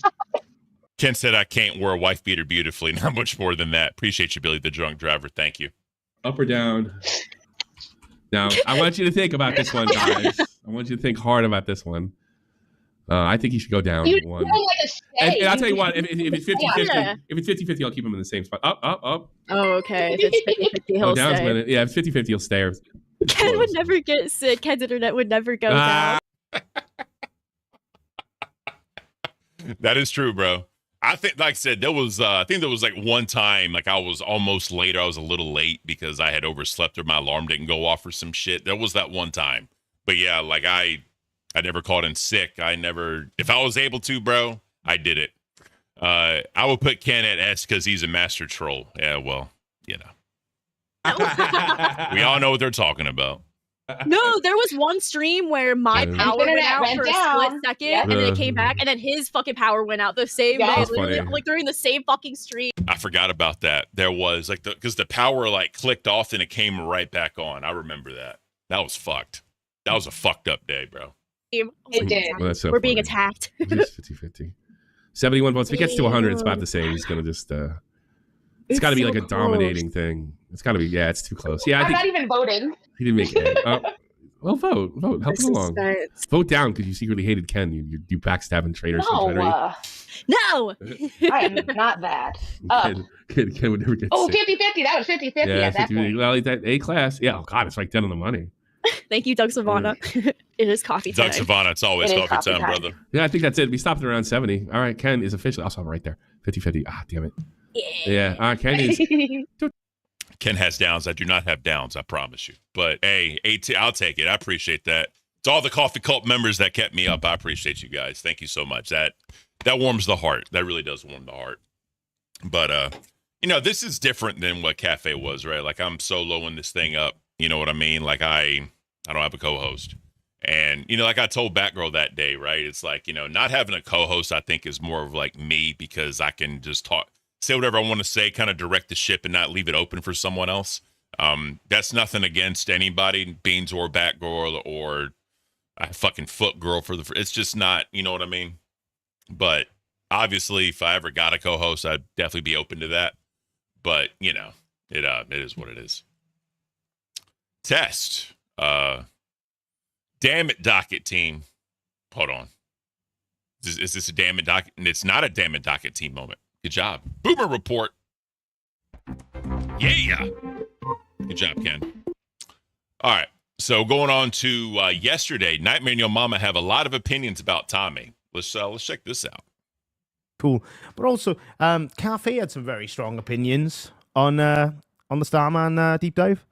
Ken said I can't wear a wife beater beautifully. Not much more than that. Appreciate you, Billy the drunk driver. Thank you. up or down? Now, I want you to think about this one, guys. I want you to think hard about this one. I think he should go down You one. don't like a stay. And I'll tell you what, if it's 50-50, Yeah. if it's 50-50, I'll keep him in the same spot. Up. Oh, okay. If it's 50-50, he'll Down's stay. minute. Yeah, if it's 50-50, he'll stay. Or Ken would never get sick. Ken's internet would never go down. That is true, bro. I think, like I said, there was, I think there was like one time, like I was almost late. I was a little late because I had overslept or my alarm didn't go off or some shit. There was that one time. But yeah, like I never called in sick. If I was able to, bro, I did it. I would put Ken at S because he's a master troll. Yeah, well, you know. We all know what they're talking about. No, there was one stream where my power went out for a split second, and then it came back, and then his fucking power went out the same day, That's literally, funny. like during the same fucking stream. I forgot about that. There was like because the power like clicked off and it came right back on. I remember that. That was fucked. That was a fucked up day, bro. It did. Well, that's so We're being funny. attacked. Just 50-50. 71 votes. If it gets to 100, it's about the same. He's going to just... it's got to be so like a close. dominating thing. It's got to be... Yeah, it's too close. Yeah, I I'm think not even voting. he didn't make it. Well, vote. Help This him is along. nuts. Vote down because you secretly hated Ken. You backstabbing traitors. No. No. I am not that. Ken would never get Oh, sick. 50-50. That was 50-50 Yeah, at that 50, point. well, he's at A class. Yeah, oh God, it's like 10 on the money. Thank you, Doug Savannah. It is coffee time. Doug Savannah, it's always It is coffee time, coffee brother. Yeah, I think that's it. We stopped at around 70. All right, Ken is officially... I'll stop right there. 50-50. Ah, damn it. Yeah. All right, Ken is... Ken has downs. I do not have downs, I promise you. But hey, I'll take it. I appreciate that. To all the Coffee Cult members that kept me up, I appreciate you guys. Thank you so much. That warms the heart. That really does warm the heart. But you know, this is different than what Cafe was, right? Like I'm soloing this thing up. You know what I mean? Like I don't have a co-host. And, you know, like I told Batgirl that day, right? It's like, you know, not having a co-host, I think, is more of like me because I can just say whatever I want to say, kind of direct the ship and not leave it open for someone else. That's nothing against anybody, Beans or Batgirl or a fucking Foot Girl it's just not, you know what I mean? But obviously, if I ever got a co-host, I'd definitely be open to that. But, you know, it is what it is. Test. Damn it, docket team. Hold on. Is this a damn it docket? It's not a damn it docket team moment. Good job. Boomer report. Yeah. Good job, Ken. All right. So going on to yesterday, Nightmare and Your Mama have a lot of opinions about Tommy. Let's check this out. Cool. But also, Cafe had some very strong opinions on the Starman deep dive.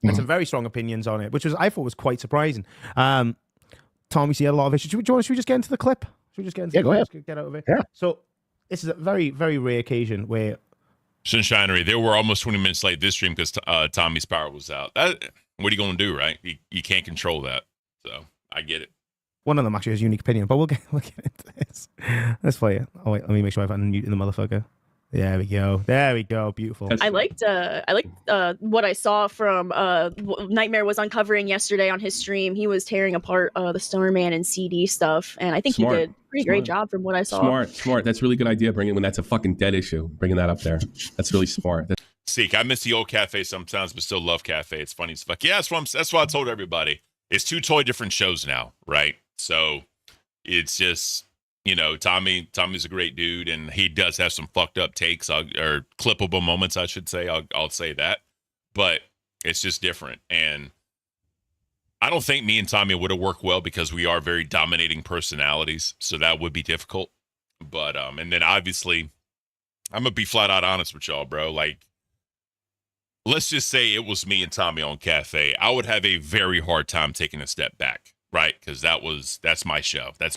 Had some very strong opinions on it, which I thought was quite surprising. Tommy, see, had a lot of issues. Should we just get into the clip? Should we just get into the go clip? ahead. Let's get out of it. Yeah. So this is a very, very rare occasion where Sunshinery, they were almost 20 minutes late this stream because Tommy's power was out. What are you going to do, right? You can't control that. So I get it. one of them actually has a unique opinion, but we'll get into this. Let's play it. Oh, wait, let me make sure I've unmuted the motherfucker. There we go. There we go. Beautiful. I liked what I saw from Nightmare was uncovering yesterday on his stream. He was tearing apart the Starman and CD stuff, and I think he did a pretty great job from what I saw. Smart. That's a really good idea. Bringing when that's a fucking dead issue, bringing that up there. That's really smart. Seek, I miss the old cafe sometimes, but still love cafe. It's funny as fuck. Yeah, that's why I told everybody. It's two totally different shows now, right? So it's just, you know, Tommy's a great dude, and he does have some fucked up takes or clippable moments, I should say. I'll say that, but it's just different. And I don't think me and Tommy would have worked well because we are very dominating personalities, so that would be difficult. But and then obviously, I'm gonna be flat out honest with y'all, bro. Like, let's just say it was me and Tommy on Cafe. I would have a very hard time taking a step back, right? Because that's my show. I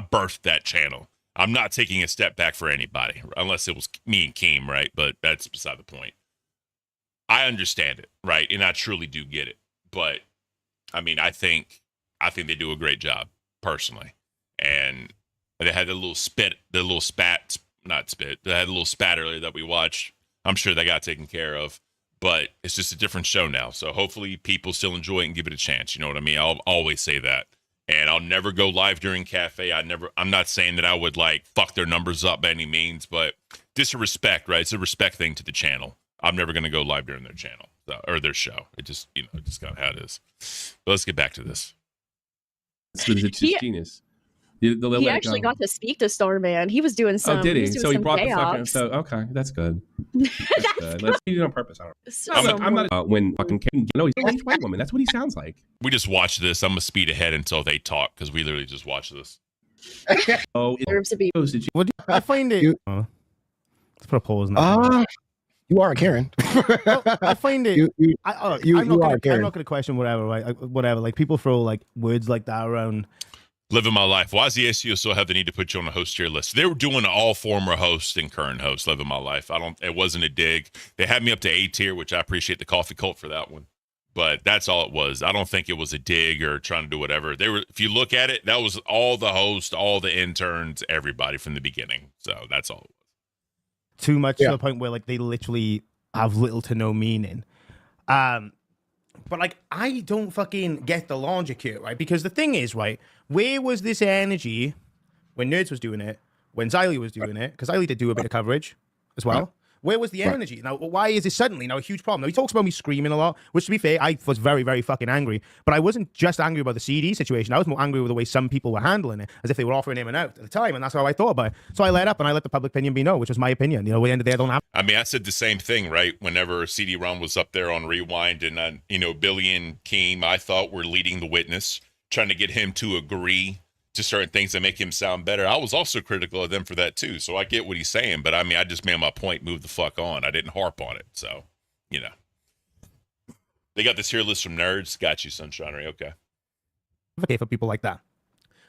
birthed that channel. I'm not taking a step back for anybody, unless it was me and Keem, right? But that's beside the point. I understand it, right? And I truly do get it. But I mean, I think they do a great job, personally. And they had not spit. They had a little spat earlier that we watched. I'm sure that got taken care of. But it's just a different show now. So hopefully people still enjoy it and give it a chance. You know what I mean? I'll always say that. And I'll never go live during Cafe. I'm not saying that I would like fuck their numbers up by any means, but just a respect, right? It's a respect thing to the channel. I'm never going to go live during their channel or their show. It just, just kind of how it is. But let's get back to this. It's genius. He actually got to speak to Starman. He was doing some. Oh, did he? So he brought chaos. the fucking. So okay, that's good. That's good. Let's do it on purpose. I'm not when fucking he's a white woman. That's what he sounds like. We just watched this. I'm gonna speed ahead until they talk because we literally just watched this. I find it. Let's put a pause in that. You are a Karen. I find it. I'm not going to question whatever. Right? Whatever. Like people throw like words like that around. Living my life. Why does the SEO still have the need to put you on a host tier list? They were doing all former hosts and current hosts. Living my life. It wasn't a dig. They had me up to A tier, which I appreciate the coffee cult for that one. But that's all it was. I don't think it was a dig or trying to do whatever. If you look at it, that was all the hosts, all the interns, everybody from the beginning. So that's all it was. Too much to the point where like they literally have little to no meaning. But like I don't fucking get the logic here, right? Because the thing is, right, where was this energy when Nerds was doing it, when Xylee was doing it? Because Xylee did do a bit of coverage as well. Where was the energy? Now, why is this suddenly now a huge problem? Now, he talks about me screaming a lot, which, to be fair, I was very, very fucking angry. But I wasn't just angry about the CD situation. I was more angry with the way some people were handling it, as if they were offering him an out at the time, and that's how I thought about it. So I let up, and I let the public opinion be known, which was my opinion. You know, at the end of the day, I don't have... I mean, I said the same thing, right? Whenever CD-ROM was up there on Rewind, and, Billy and Keem, I thought were leading the witness, trying to get him to agree to certain things that make him sound better. I was also critical of them for that too. So I get what he's saying, but I mean, I just made my point, move the fuck on. I didn't harp on it. So, they got this tier list from Nerds. Got you, Sunshinery. Okay. Okay, for people like that.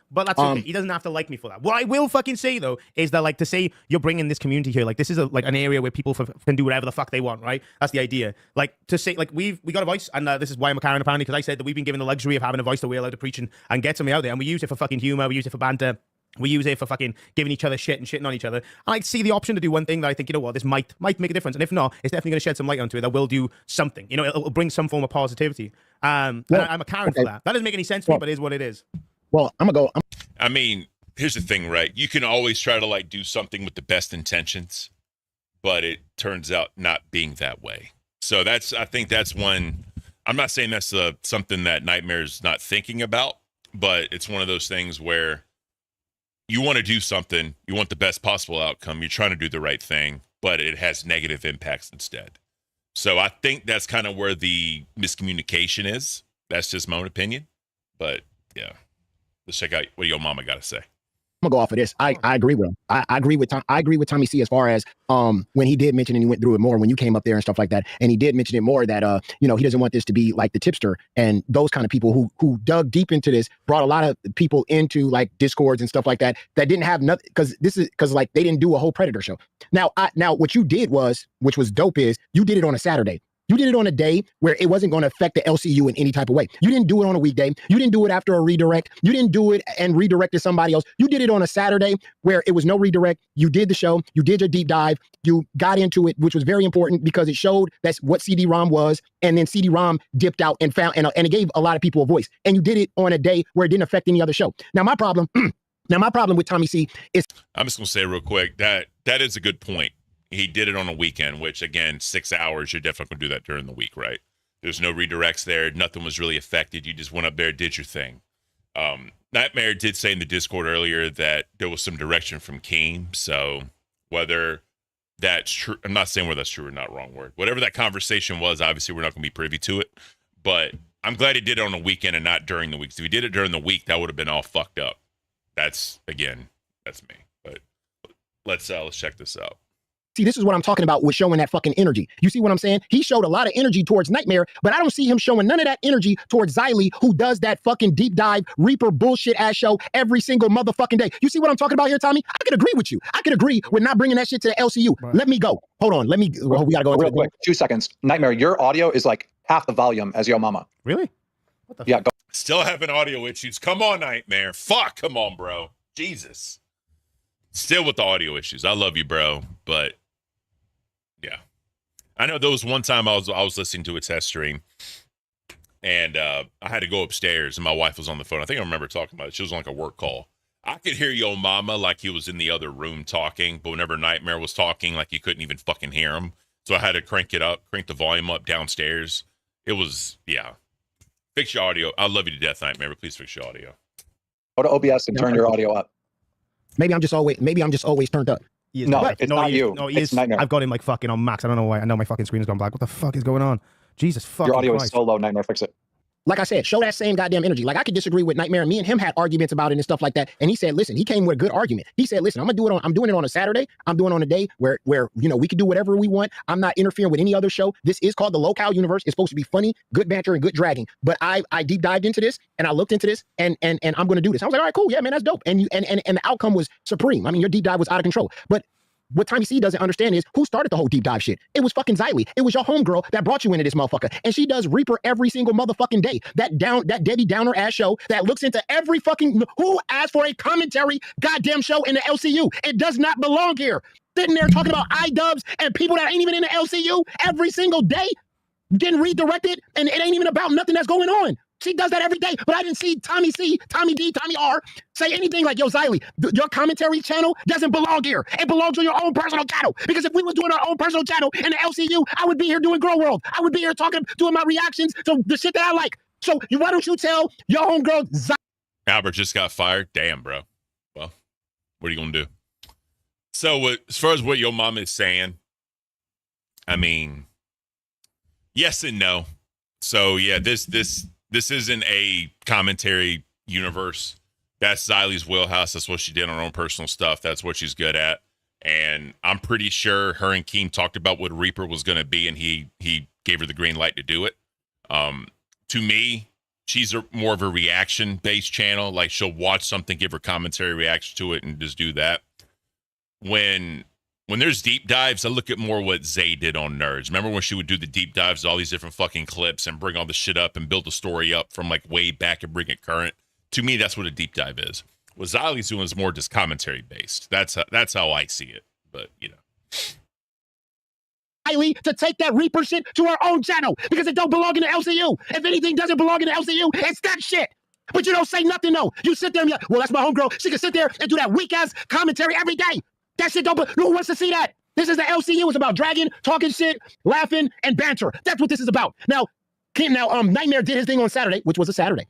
But that's okay. He doesn't have to like me for that. What I will fucking say though is that like to say you're bringing this community here, like this is like an area where people can do whatever the fuck they want, right? That's the idea. Like to say like we got a voice, and this is why I'm a Karen apparently, because I said that we've been given the luxury of having a voice that we're allowed to preach and get something out there, and we use it for fucking humor, we use it for banter. We use it for fucking giving each other shit and shitting on each other. I see the option to do one thing that I think, this might make a difference. And if not, it's definitely going to shed some light onto it. That will do something. It'll bring some form of positivity. And I'm a Karen for that. That doesn't make any sense to me, but it is what it is. Well, I'm going to go. I mean, here's the thing, right? You can always try to like do something with the best intentions, but it turns out not being that way. So I think that's one. I'm not saying that's something that Nightmare's not thinking about, but it's one of those things where you want to do something, you want the best possible outcome, you're trying to do the right thing, but it has negative impacts instead. So I think that's kind of where the miscommunication is. That's just my own opinion. But yeah, let's check out what your mama got to say. I'm gonna go off of this. I agree with him. I agree with I agree with Tommy C as far as when he did mention, and he went through it more when you came up there and stuff like that, and he did mention it more that you know, he doesn't want this to be like the tipster and those kind of people who dug deep into this, brought a lot of people into like discords and stuff like that didn't have nothing, because like they didn't do a whole Predator show. Now what you did was, which was dope, is you did it on a Saturday. You did it on a day where it wasn't going to affect the LCU in any type of way. You didn't do it on a weekday. You didn't do it after a redirect. You didn't do it and redirected somebody else. You did it on a Saturday where it was no redirect. You did the show. You did your deep dive. You got into it, which was very important because it showed that's what CD-ROM was. And then CD-ROM dipped out and found, and it gave a lot of people a voice. And you did it on a day where it didn't affect any other show. Now, my problem with Tommy C is... I'm just going to say real quick, that is a good point. He did it on a weekend, which again, 6 hours, you're definitely going to do that during the week, right? There's no redirects there. Nothing was really affected. You just went up there, did your thing. Nightmare did say in the Discord earlier that there was some direction from Caint. So whether that's true, I'm not saying whether that's true or not, wrong word. Whatever that conversation was, obviously we're not going to be privy to it. But I'm glad he did it on a weekend and not during the week. So if he did it during the week, that would have been all fucked up. That's me. But let's check this out. See, this is what I'm talking about with showing that fucking energy. You see what I'm saying? He showed a lot of energy towards Nightmare, but I don't see him showing none of that energy towards Xylee, who does that fucking deep dive Reaper bullshit ass show every single motherfucking day. You see what I'm talking about here, Tommy? I could agree with you. I could agree with not bringing that shit to the LCU. Right. Let me go. Hold on. We gotta go real quick. 2 seconds. Nightmare, your audio is like half the volume as Yo Mama. Really? What the yeah. Go. Still having audio issues. Come on, Nightmare. Fuck. Come on, bro. Jesus. Still with the audio issues. I love you, bro, but. Yeah, I know there was one time I was listening to a test stream, and I had to go upstairs, and my wife was on the phone. I think I remember talking about it. She was on like a work call. I could hear Yo Mama like he was in the other room talking, but whenever Nightmare was talking, like you couldn't even fucking hear him. So I had to crank the volume up downstairs. It was, yeah. Fix your audio. I love you to death, Nightmare, but please fix your audio. Go to OBS and turn your audio up. Maybe I'm just always turned up. No, it's not you. No, it's Nightmare. I've got him like fucking on max. I don't know why. I know my fucking screen has gone black. What the fuck is going on? Jesus fucking Your audio Christ. is so low, Nightmare. Fix it. Like I said, show that same goddamn energy. Like I could disagree with Nightmare. Me and him had arguments about it and stuff like that. And he said, listen, he came with a good argument. He said, listen, I'm doing it on a Saturday. I'm doing it on a day where you know we can do whatever we want. I'm not interfering with any other show. This is called the Locale Universe. It's supposed to be funny, good banter, and good dragging. But I deep dived into this and I looked into this and I'm gonna do this. I was like, all right, cool, yeah, man, that's dope. And the outcome was supreme. I mean, your deep dive was out of control. But what Tommy C doesn't understand is who started the whole deep dive shit. It was fucking Xylee. It was your homegirl that brought you into this motherfucker. And she does Reaper every single motherfucking day. That Debbie Downer ass show that looks into every fucking, who asked for a commentary goddamn show in the LCU? It does not belong here. Sitting there talking about iDubbbz and people that ain't even in the LCU every single day, getting redirected, and it ain't even about nothing that's going on. She does that every day, but I didn't see Tommy C, Tommy D, Tommy R say anything like, yo, Xylee, your commentary channel doesn't belong here. It belongs on your own personal channel. Because if we were doing our own personal channel in the LCU, I would be here doing Grow World. I would be here doing my reactions to the shit that I like. So why don't you tell your homegirl Xylee? Albert just got fired. Damn, bro. Well, what are you going to do? So as far as what your mom is saying, I mean, yes and no. So yeah, this isn't a commentary universe. That's Xylee's wheelhouse. That's what she did on her own personal stuff. That's what she's good at. And I'm pretty sure her and Caint talked about what Reaper was going to be, and he gave her the green light to do it. To me, she's more of a reaction-based channel. Like, she'll watch something, give her commentary reaction to it, and just do that. When there's deep dives, I look at more what Zay did on Nerds. Remember when she would do the deep dives, all these different fucking clips and bring all the shit up and build the story up from like way back and bring it current? To me, that's what a deep dive is. What Xylee's doing is more just commentary based. That's how I see it. But, you know. Xylee to take that Reaper shit to her own channel because it don't belong in the LCU. If anything doesn't belong in the LCU, it's that shit. But you don't say nothing, though. You sit there and you're like, well, that's my homegirl. She can sit there and do that weak-ass commentary every day. That shit don't, who wants to see that? This is the LCU. It's about dragging, talking shit, laughing, and banter. That's what this is about. Now, Nightmare did his thing on Saturday, which was a Saturday,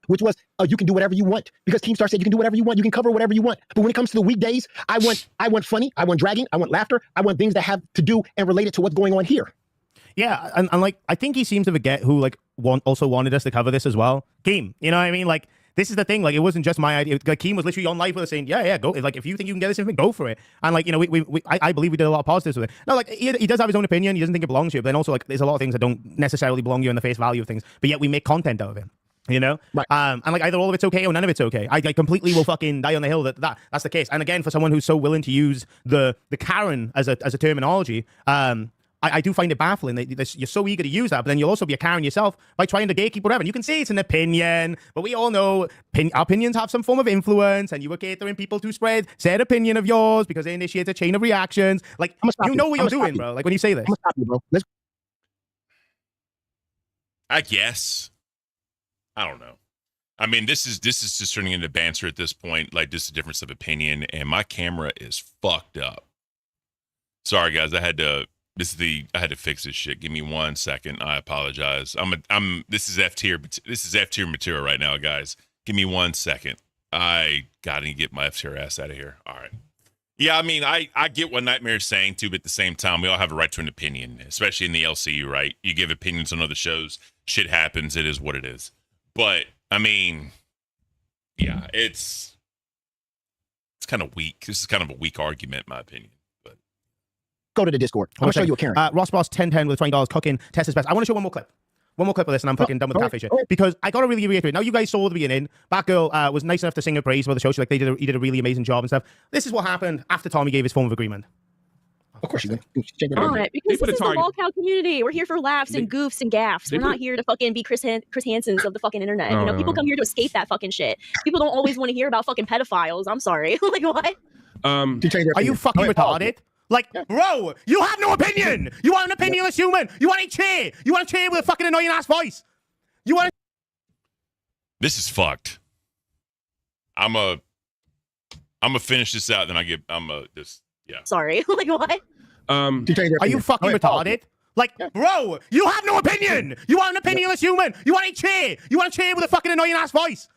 which was you can do whatever you want because Keemstar said you can do whatever you want. You can cover whatever you want. But when it comes to the weekdays, I want funny, I want dragging, I want laughter, I want things that have to do and related to what's going on here. Yeah, and like I think he seems to forget who also wanted us to cover this as well. Keem, you know what I mean? Like this is the thing. Like, it wasn't just my idea. Like, Caint was literally on live with us saying, yeah, go. Like, if you think you can get this information, go for it. And like, you know, I believe we did a lot of positives with it. No, like, he does have his own opinion. He doesn't think it belongs to you. But then also, like, there's a lot of things that don't necessarily belong to you in the face value of things. But yet we make content out of it. You know, right. And like either all of it's okay or none of it's okay. I completely will fucking die on the hill that's the case. And again, for someone who's so willing to use the Karen as a terminology, I do find it baffling that you're so eager to use that, but then you'll also be a Karen yourself by trying to gatekeep whatever. And you can say it's an opinion, but we all know opinions have some form of influence, and you were catering people to spread said opinion of yours because they initiate a chain of reactions. Like, you know what you're doing, bro. Like when you say this. I'm gonna stop you, bro. I guess. I don't know. I mean, this is just turning into banter at this point, like just a difference of opinion, and my camera is fucked up. Sorry guys, I had to fix this shit. Give me 1 second. I apologize. This is F tier material right now, guys. Give me 1 second. I gotta get my F tier ass out of here. All right. Yeah, I mean, I get what Nightmare's saying too, but at the same time, we all have a right to an opinion, especially in the LCU, right? You give opinions on other shows, shit happens, it is what it is. But I mean, yeah, it's kind of weak. This is kind of a weak argument, in my opinion. But go to the Discord. I'm gonna show you a Karen. Ross Boss 1010 with $20 cooking. Test his best. I want to show one more clip. One more clip of this, and I'm fucking done with the cafe shit. Because I gotta really reiterate. Now, you guys saw the beginning. Batgirl was nice enough to sing her praise for the show. She he did a really amazing job and stuff. This is what happened after Tommy gave his form of agreement. Of course you did. Because this is the lolcow community. We're here for laughs and goofs and gaffs. We're not here to fucking be Chris Hansen's of the fucking internet. You know, people come here to escape that fucking shit. People don't always want to hear about fucking pedophiles. I'm sorry. Like, what? Are you fucking retarded? Like, bro, you have no opinion. You are an opinionless human. You want a chair. You want a chair with a fucking annoying ass voice. You want. This is fucked. I'm a finish this out. Then yeah. Sorry. Like, what? Are you fucking retarded? Like, bro, you have no opinion. You are an opinionless human. You want a chair. You want a chair with a fucking annoying ass voice.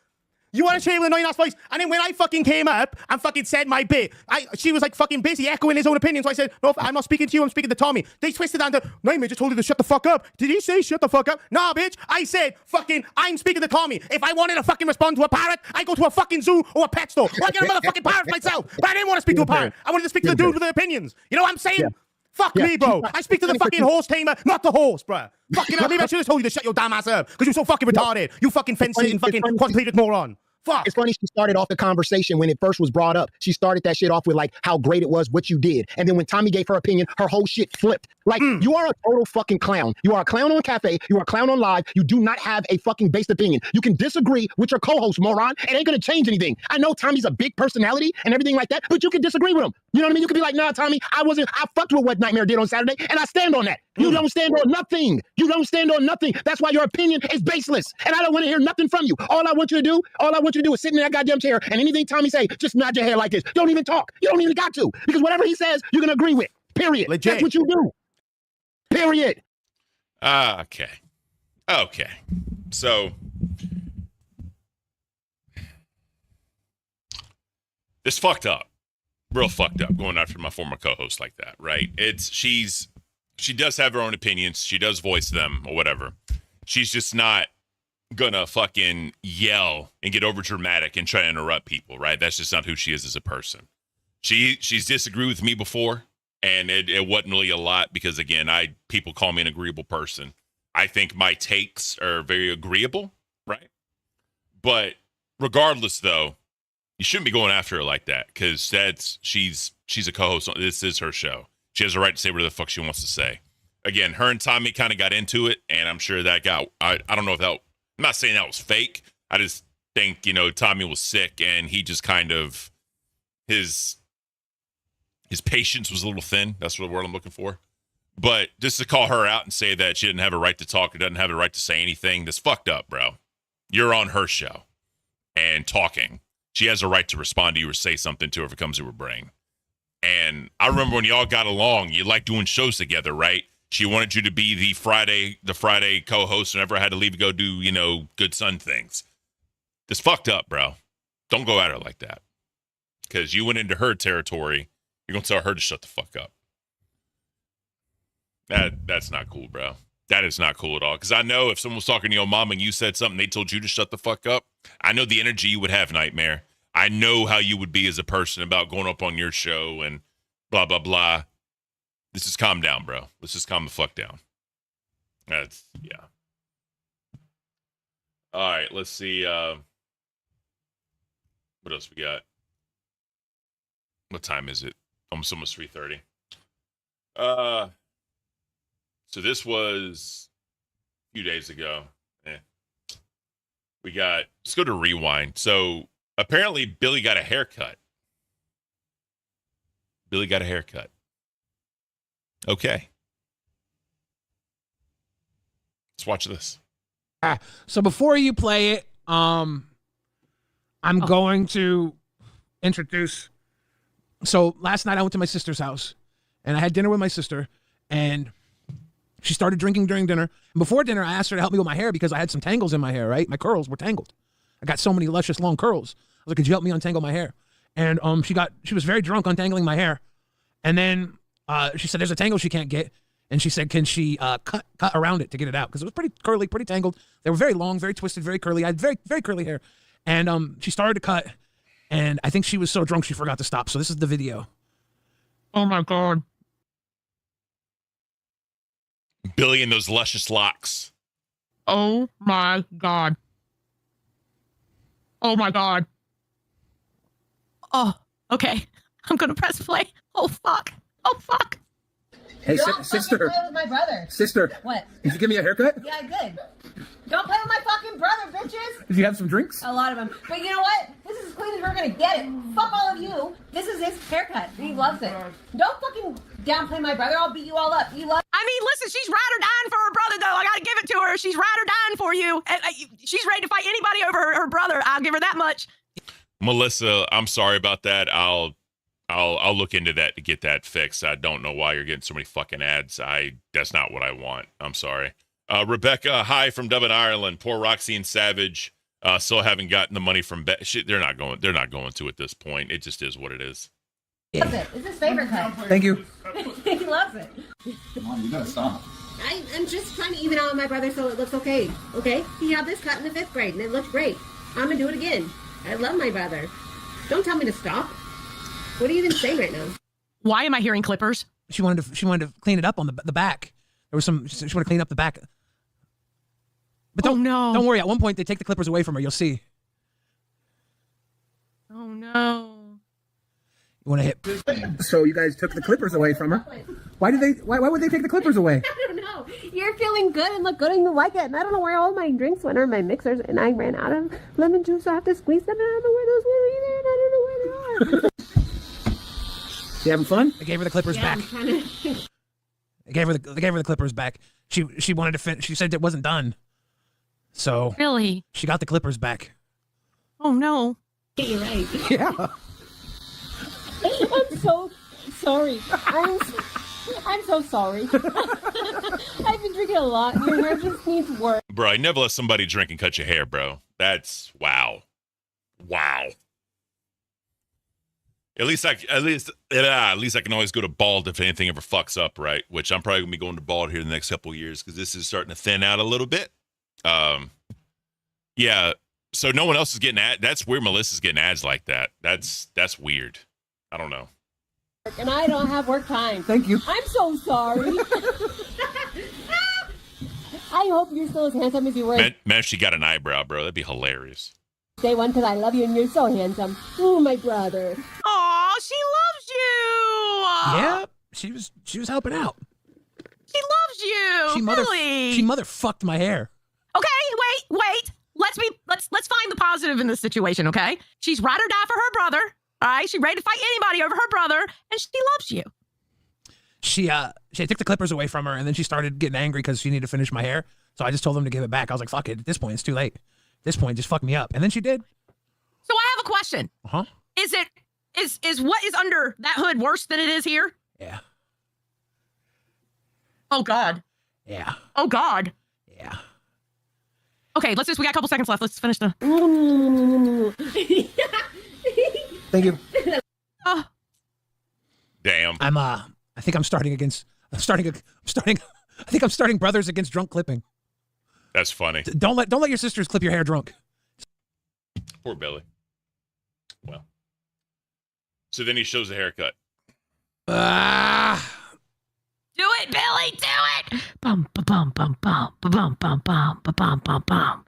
You want to chair with an annoying ass voice. And then when I fucking came up and fucking said my bit, she was like fucking busy echoing his own opinion. So I said, no, I'm not speaking to you. I'm speaking to Tommy. They twisted down to, Nightmare just told you to shut the fuck up. Did he say shut the fuck up? Nah, bitch. I said fucking, I'm speaking to Tommy. If I wanted to fucking respond to a parrot, I go to a fucking zoo or a pet store. Or I get a motherfucking parrot myself. But I didn't want to speak to a parrot. I wanted to speak to the dude with the opinions. You know what I'm saying? Yeah. Fuck me, bro. I speak to the fucking horse tamer, not the horse, bro. Fucking hell, maybe I should have told you to shut your damn ass up because you're so fucking retarded. You fucking fence-sitting fucking quadriplegic moron. Fuck. It's funny, she started off the conversation when it first was brought up. She started that shit off with like how great it was, what you did. And then when Tommy gave her opinion, her whole shit flipped. Like, you are a total fucking clown. You are a clown on Cafe. You are a clown on Live. You do not have a fucking based opinion. You can disagree with your co-host, moron. It ain't gonna change anything. I know Tommy's a big personality and everything like that, but you can disagree with him. You know what I mean? You can be like, nah, Tommy, I fucked with what Nightmare did on Saturday, and I stand on that. You don't stand on nothing. You don't stand on nothing. That's why your opinion is baseless. And I don't want to hear nothing from you. All I want you to do is sit in that goddamn chair, and anything Tommy say, just nod your head like this. Don't even talk. You don't even got to. Because whatever he says, you're gonna agree with. Period. Legit. That's what you do. Period. Okay. So this fucked up. Real fucked up going after my former co-host like that, right? She does have her own opinions. She does voice them or whatever. She's just not gonna fucking yell and get over dramatic and try to interrupt people, right? That's just not who she is as a person. She's disagreed with me before, and it wasn't really a lot because, again, people call me an agreeable person. I think my takes are very agreeable, right? But regardless, though, you shouldn't be going after her like that because she's a co-host. This is her show. She has a right to say whatever the fuck she wants to say. Again, her and Tommy kind of got into it, and I'm sure that I don't know if that, I'm not saying that was fake. I just think, Tommy was sick, and he just kind of, his patience was a little thin. That's the word I'm looking for. But just to call her out and say that she didn't have a right to talk or doesn't have a right to say anything, that's fucked up, bro. You're on her show and talking. She has a right to respond to you or say something to her if it comes to her brain. And I remember when y'all got along, you liked doing shows together, right? She wanted you to be the Friday co-host whenever I had to leave to go do, good son things. This fucked up, bro. Don't go at her like that. Because you went into her territory. You're going to tell her to shut the fuck up. That's not cool, bro. That is not cool at all. Because I know if someone was talking to your mom and you said something, they told you to shut the fuck up, I know the energy you would have, Nightmare. I know how you would be as a person about going up on your show and blah, blah, blah. Let's just calm down, bro. Let's just calm the fuck down. That's, yeah. All right, let's see. What else we got? What time is it? Almost 3:30. So this was a few days ago. Let's go to Rewind. So apparently Billy got a haircut. Okay. Let's watch this. So before you play it, I'm going to introduce. So last night I went to my sister's house and I had dinner with my sister, and she started drinking during dinner. And before dinner, I asked her to help me with my hair because I had some tangles in my hair, right? My curls were tangled. I got so many luscious long curls. I was like, could you help me untangle my hair? And she was very drunk untangling my hair. And then she said, there's a tangle she can't get. And she said, can she cut around it to get it out? Because it was pretty curly, pretty tangled. They were very long, very twisted, very curly. I had very, very curly hair. And she started to cut. And I think she was so drunk she forgot to stop. So this is the video. Oh, my God. Billy and those luscious locks. Oh, my God. Oh, my God. Oh, okay. I'm going to press play. Oh, fuck. Oh, fuck. Hey, Don't sister. fucking play with my brother. Sister. What? Did you give me a haircut? Yeah, I did. Don't play with my fucking brother, bitches. Did you have some drinks? A lot of them. But you know what? This is as clean as we're gonna get it. Fuck all of you. This is his haircut. He loves it. Don't fucking downplay my brother. I'll beat you all up. You love. I mean, listen, she's ride or dying for her brother, though. I gotta give it to her. She's ride or dying for you. And she's ready to fight anybody over her brother. I'll give her that much. Melissa, I'm sorry about that. I'll look into that to get that fixed. I don't know why you're getting so many fucking ads. That's not what I want. I'm sorry. Rebecca, hi from Dublin, Ireland. Poor Roxy and Savage still haven't gotten the money from they're not going to at this point. It just is what it is. He loves it. It's his favorite cut. Thank you. He loves it. Mom, you gotta stop. I'm just trying to even out with my brother so it looks okay. Okay? He had this cut in the 5th grade and it looked great. I'm gonna do it again. I love my brother. Don't tell me to stop. What are you even saying right now? Why am I hearing clippers? She wanted to clean it up on the back. There was some. She wanted to clean up the back. But don't worry. At one point, they take the clippers away from her. You'll see. Oh no. You want to hit? So you guys took the clippers away from her. Why would they take the clippers away? I don't know. You're feeling good and look good and you like it. And I don't know where all my drinks went or my mixers. And I ran out of lemon juice. So I have to squeeze them. And I don't know where those were either. And I don't know where they are. You having fun? I gave her the clippers back. I gave her the clippers back. She wanted to finish. She said it wasn't done. So really, she got the clippers back. Oh no. You're right. Yeah. I'm so sorry. I'm so sorry. I've been drinking a lot. Your hair just needs work. Bro, I never let somebody drink and cut your hair, bro. That's wow. At least I can always go to bald if anything ever fucks up, right? Which I'm probably gonna be going to bald here in the next couple of years because this is starting to thin out a little bit. Yeah. So no one else is getting ads. That's where Melissa's getting ads like that. That's weird. I don't know. And I don't have work time. Thank you. I'm so sorry. I hope you're still as handsome as you were. Man, if she got an eyebrow, bro, that'd be hilarious. Day one, because I love you and you're so handsome. Ooh, my brother. Aw, she loves you. Yeah, she was helping out. She loves you. Billy. She mother fucked my hair. Okay, wait. Let's find the positive in this situation, okay? She's ride or die for her brother. All right, she's ready to fight anybody over her brother, and she loves you. She took the clippers away from her, and then she started getting angry because she needed to finish my hair. So I just told them to give it back. I was like, fuck it. At this point, it's too late. At this point, just fuck me up. And then she did. So I have a question. Uh-huh. Is what is under that hood worse than it is here? Yeah. Oh God. Yeah. Oh God. Yeah. Okay, we got a couple seconds left. Let's finish the. Thank you. Oh. Damn. I think I'm starting brothers against drunk clipping. That's funny. Don't let your sisters clip your hair drunk. Poor Billy. Well. So then he shows a haircut. Do it, Billy. Do it. Bum ba bum bum bum ba bum bum bum ba bum bum bum.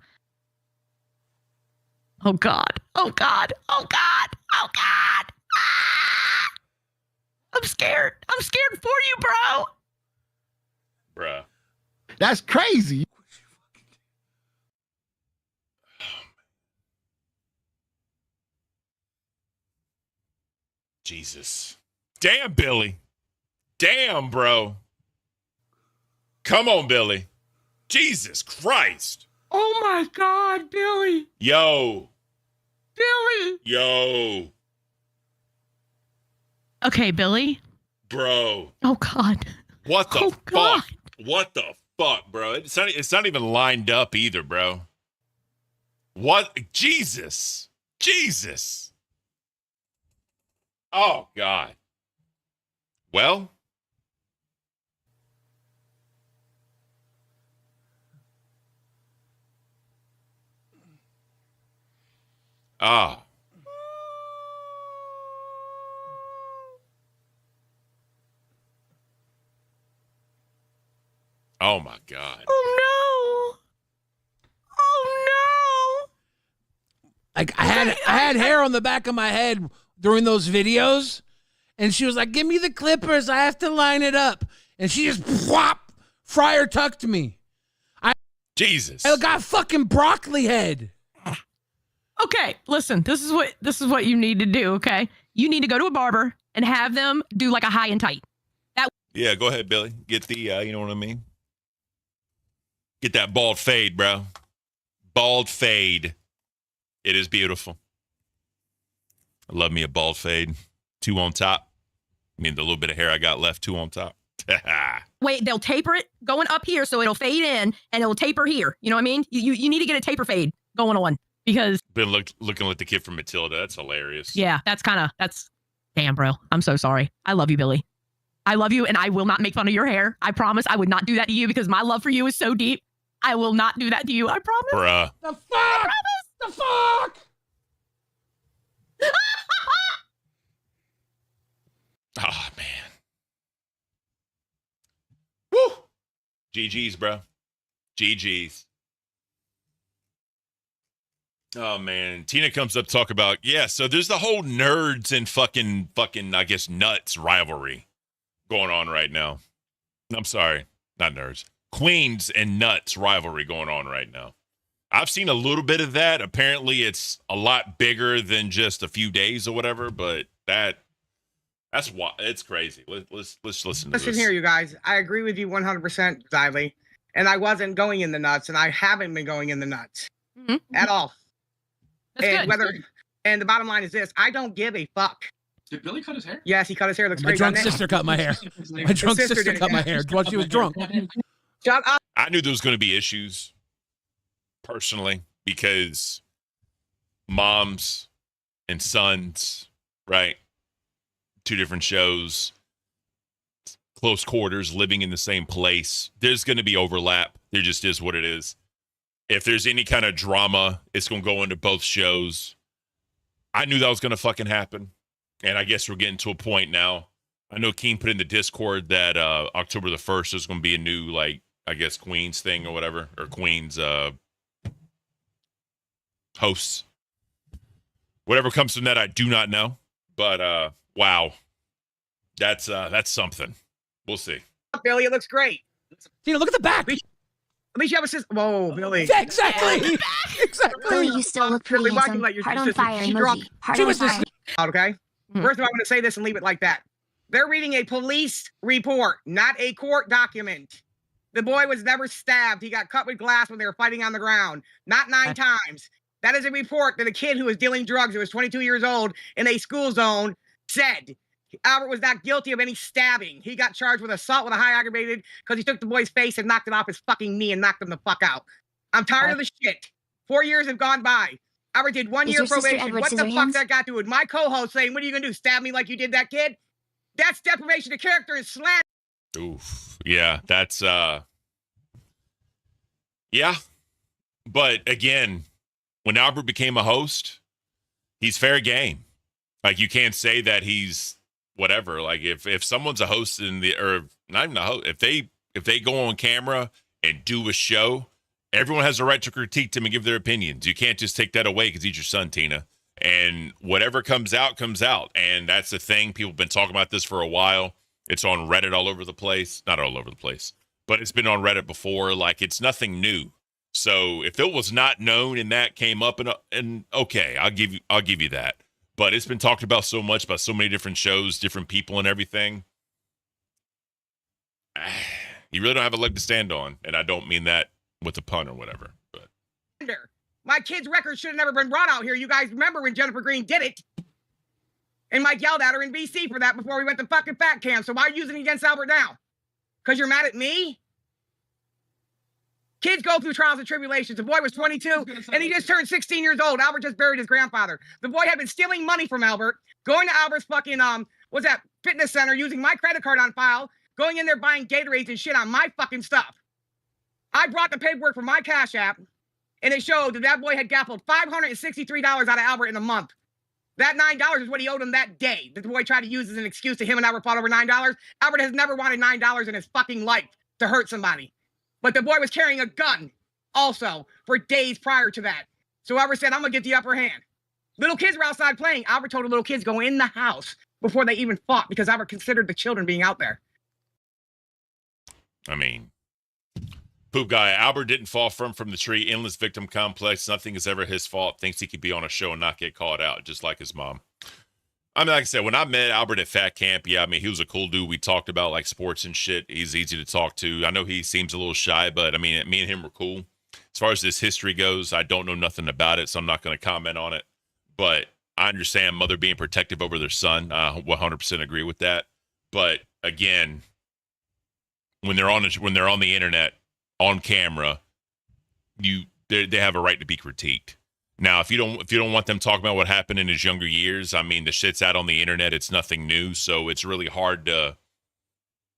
Oh God. Oh God. Oh God. Oh God. Ah! I'm scared. I'm scared for you, bro. Bruh. That's crazy. Jesus. Damn, Billy. Damn, bro. Come on, Billy. Jesus Christ. Oh my God, Billy. Yo. Billy. Yo. Okay, Billy. Bro. Oh God. What the Oh, God. fuck? What the fuck, bro? It's not even lined up either, bro. What? Jesus. Jesus. Oh, God. Well. Ah. Oh my God. Oh no. Oh no. Like I had hair on the back of my head during those videos, and she was like, "Give me the clippers. I have to line it up." And she just fryer tucked me. Jesus. I got fucking broccoli head. Okay, listen, this is what you need to do, okay? You need to go to a barber and have them do like a high and tight. Yeah, go ahead, Billy. Get the, you know what I mean? Get that bald fade, bro. Bald fade. It is beautiful. I love me a bald fade. 2 on top. I mean, the little bit of hair I got left, 2 on top. Wait, they'll taper it going up here so it'll fade in and it'll taper here. You know what I mean? You need to get a taper fade going on because Been looking like the kid from Matilda. That's hilarious. yeah, that's damn, bro. I'm so sorry. I love you, Billy. I love you and I will not make fun of your hair. I promise I would not do that to you because my love for you is so deep. I will not do that to you. I promise. Bruh. The fuck? The fuck? Oh, man. Woo! GG's, bro. GG's. Oh, man. Tina comes up to talk about, yeah, so there's the whole nerds and fucking, I guess, nuts rivalry going on right now. I'm sorry. Not nerds. Queens and nuts rivalry going on right now. I've seen a little bit of that. Apparently, it's a lot bigger than just a few days or whatever, but that's why it's crazy. Let's listen to this. Listen here, you guys. I agree with you 100%, Xylee. And I wasn't going in the nuts, and I haven't been going in the nuts at all. That's good. And the bottom line is this: I don't give a fuck. Did Billy cut his hair? Yes, he cut his hair. Looks My great. drunk doesn't it? sister cut my hair. My drunk sister sister did it, cut my yeah. hair while she was drunk. Shut up. I knew there was going to be issues personally because moms and sons, right? 2 different shows, close quarters, living in the same place. There's going to be overlap. There just is what it is. If there's any kind of drama, it's going to go into both shows. I knew that was going to fucking happen. And I guess we're getting to a point now. I know Caint put in the Discord that October the 1st is going to be a new, like, I guess, Queens thing or whatever. Or Queens hosts. Whatever comes from that, I do not know. But, wow. That's something. We'll see. Billy, it looks great. Tina, look at the back. At least you have a sister. Whoa, Billy. Yeah, exactly. Exactly. Billy, you still look pretty Billy, why can you handsome. let your Heart on sister- fire she emoji. dropped- Heart she on was fire. just- Okay? First of all, I'm going to say this and leave it like that. They're reading a police report, not a court document. The boy was never stabbed. He got cut with glass when they were fighting on the ground. Not 9 times. That is a report that a kid who was dealing drugs, who was 22 years old, in a school zone, said. Albert was not guilty of any stabbing. He got charged with assault with a high aggravated because he took the boy's face and knocked it off his fucking knee and knocked him the fuck out. I'm tired of the shit. 4 years have gone by. Albert did 1 Is year your sister probation. Edward What the fuck Scissorhands? that got to do with my co-host saying, what are you going to do, stab me like you did that kid? That's deprivation of character and slander. Oof. Yeah, that's yeah. But again, when Albert became a host, he's fair game. Like, you can't say that he's whatever. Like, if someone's a host or not even a host, if they go on camera and do a show, everyone has a right to critique them and give their opinions. You can't just take that away because he's your son, Tina. And whatever comes out, comes out. And that's the thing. People have been talking about this for a while. It's on Reddit all over the place. Not all over the place, but it's been on Reddit before. Like, it's nothing new. So if it was not known and that came up and okay, I'll give you that. But it's been talked about so much by so many different shows, different people and everything. You really don't have a leg to stand on. And I don't mean that with a pun or whatever. But my kid's record should have never been brought out here. You guys remember when Jennifer Green did it? And Mike yelled at her in BC for that before we went to fucking fat camp. So why are you using it against Albert now? Because you're mad at me? Kids go through trials and tribulations. The boy was 22 and he just turned 16 years old. Albert just buried his grandfather. The boy had been stealing money from Albert, going to Albert's fucking, what's that, fitness center, using my credit card on file, going in there buying Gatorades and shit on my fucking stuff. I brought the paperwork from my Cash App, and it showed that boy had gaffled $563 out of Albert in a month. That $9 is what he owed him that day. The boy tried to use as an excuse to him and Albert fought over $9. Albert has never wanted $9 in his fucking life to hurt somebody. But the boy was carrying a gun also for days prior to that. So Albert said, I'm going to get the upper hand. Little kids were outside playing. Albert told the little kids go in the house before they even fought because Albert considered the children being out there. I mean, poop guy, Albert didn't fall from the tree. Endless victim complex. Nothing is ever his fault. Thinks he could be on a show and not get called out, just like his mom. I mean, like I said, when I met Albert at Fat Camp, yeah, I mean, he was a cool dude. We talked about like sports and shit. He's easy to talk to. I know he seems a little shy, but I mean, me and him were cool. As far as this history goes, I don't know nothing about it, so I'm not going to comment on it. But I understand mother being protective over their son. I 100% agree with that. But again, when they're on the internet, on camera, they have a right to be critiqued. Now, if you don't want them talking about what happened in his younger years, I mean, the shit's out on the internet. It's nothing new, so it's really hard to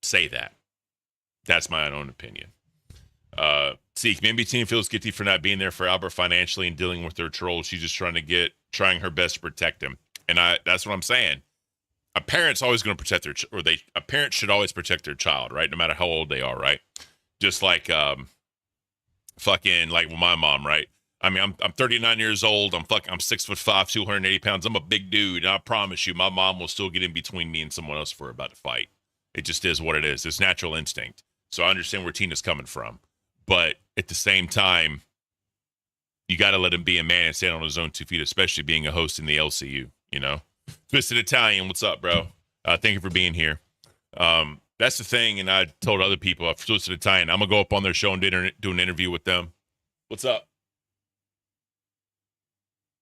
say that. That's my own opinion. See, maybe Tina feels guilty for not being there for Albert financially and dealing with their trolls. She's just trying her best to protect him, and that's what I'm saying. A parent's always going to protect a parent should always protect their child, right? No matter how old they are, right? Just like fucking like with my mom, right? I mean, I'm 39 years old. I'm 6'5", 280 pounds. I'm a big dude. And I promise you, my mom will still get in between me and someone else for about a fight. It just is what it is. It's natural instinct. So I understand where Tina's coming from. But at the same time, you got to let him be a man and stand on his own 2 feet, especially being a host in the LCU, you know? Twisted Italian, what's up, bro? Thank you for being here. That's the thing, and I told other people, I've Twisted Italian, I'm going to go up on their show and do an interview with them. What's up?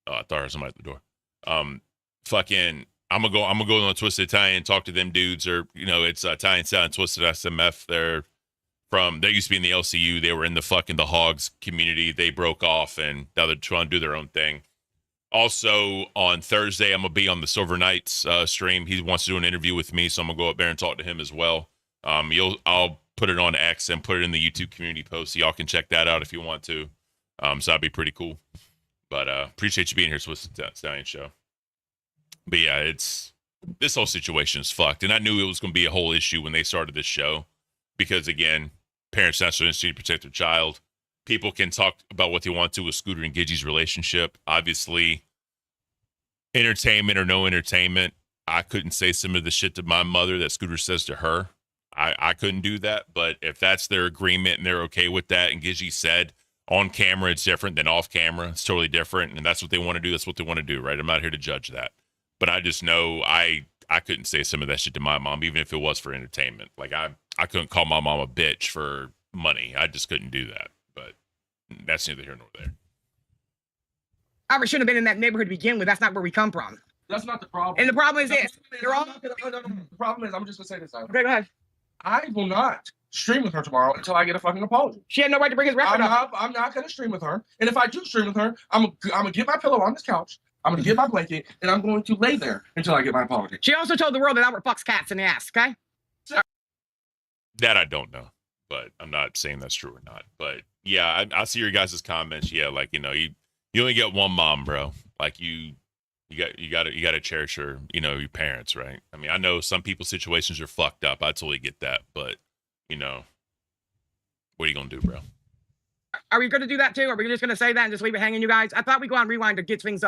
Oh, I thought there was somebody at the door. I'm gonna go on Twisted Italian and talk to them dudes, or it's Italian Sound and Twisted SMF. They used to be in the LCU. They were in the Hogs community. They broke off and now they're trying to do their own thing. Also on Thursday, I'm gonna be on the Silver Knights stream. He wants to do an interview with me, so I'm gonna go up there and talk to him as well. I'll put it on X and put it in the YouTube community post, so y'all can check that out if you want to. So that'd be pretty cool. But appreciate you being here, Swiss Stallion Show. But yeah, this whole situation is fucked. And I knew it was going to be a whole issue when they started this show. Because again, parents naturally need to protect their child. People can talk about what they want to with Scooter and Gidgey's relationship. Obviously, entertainment or no entertainment, I couldn't say some of the shit to my mother that Scooter says to her. I couldn't do that. But if that's their agreement and they're okay with that, and Gidgey said, on camera, it's different than off camera. It's totally different. And that's what they want to do. That's what they want to do, right? I'm not here to judge that. But I just know I couldn't say some of that shit to my mom, even if it was for entertainment. Like, I couldn't call my mom a bitch for money. I just couldn't do that. But that's neither here nor there. Albert shouldn't have been in that neighborhood to begin with. That's not where we come from. That's not the problem. And the problem is this. The problem is, I'm just going to say this. Okay, go ahead. I will not stream with her tomorrow until I get a fucking apology. She had no right to bring his record up. I'm not going to stream with her. And if I do stream with her, I'm going to get my pillow on this couch. I'm going to get my blanket, and I'm going to lay there until I get my apology. She also told the world that Albert fucks cats in the ass, okay? That I don't know, but I'm not saying that's true or not. But yeah, I see your guys' comments. Yeah, like, you only get one mom, bro. Like, you you got to cherish your your parents, right? I mean, I know some people's situations are fucked up. I totally get that, but what are you gonna do, bro? Are we going to do that too? Are we just going to say that and just leave it hanging, you guys? I thought we'd go on rewind to get things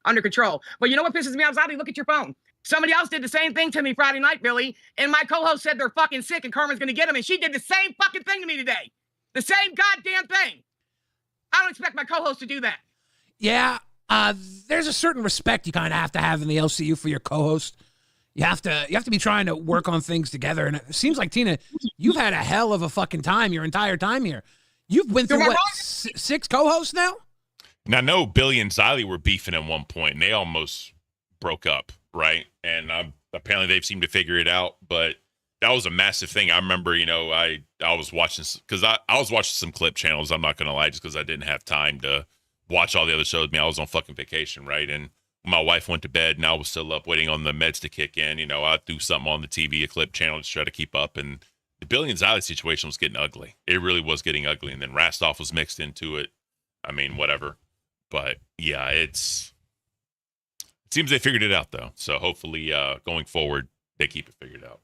under control. But you know what pisses me off, Zaddy? Look at your phone. Somebody else did the same thing to me Friday night, Billy, and my co-host said they're fucking sick and Carmen's going to get them, and she did the same fucking thing to me today. The same goddamn thing. I don't expect my co-host to do that. Yeah, there's a certain respect you kind of have in the LCU for your co-host. You have to be trying to work on things together, and it seems like, Tina, you've had a hell of a fucking time your entire time here. You've been through, what, 6 co-hosts now? Now, I know Billy and Xylee were beefing at one point, and they almost broke up, right? And apparently they've seemed to figure it out, but that was a massive thing. I remember, I was watching, because I was watching some clip channels, I'm not going to lie, just because I didn't have time to watch all the other shows. I mean, I was on fucking vacation, right? And my wife went to bed, and I was still up waiting on the meds to kick in. I threw something on the TV, a clip channel, to try to keep up, and the Billy and Xylee situation was getting ugly. It really was getting ugly. And then Rastov was mixed into it. I mean, whatever. But yeah, it seems they figured it out though. So hopefully going forward, they keep it figured out.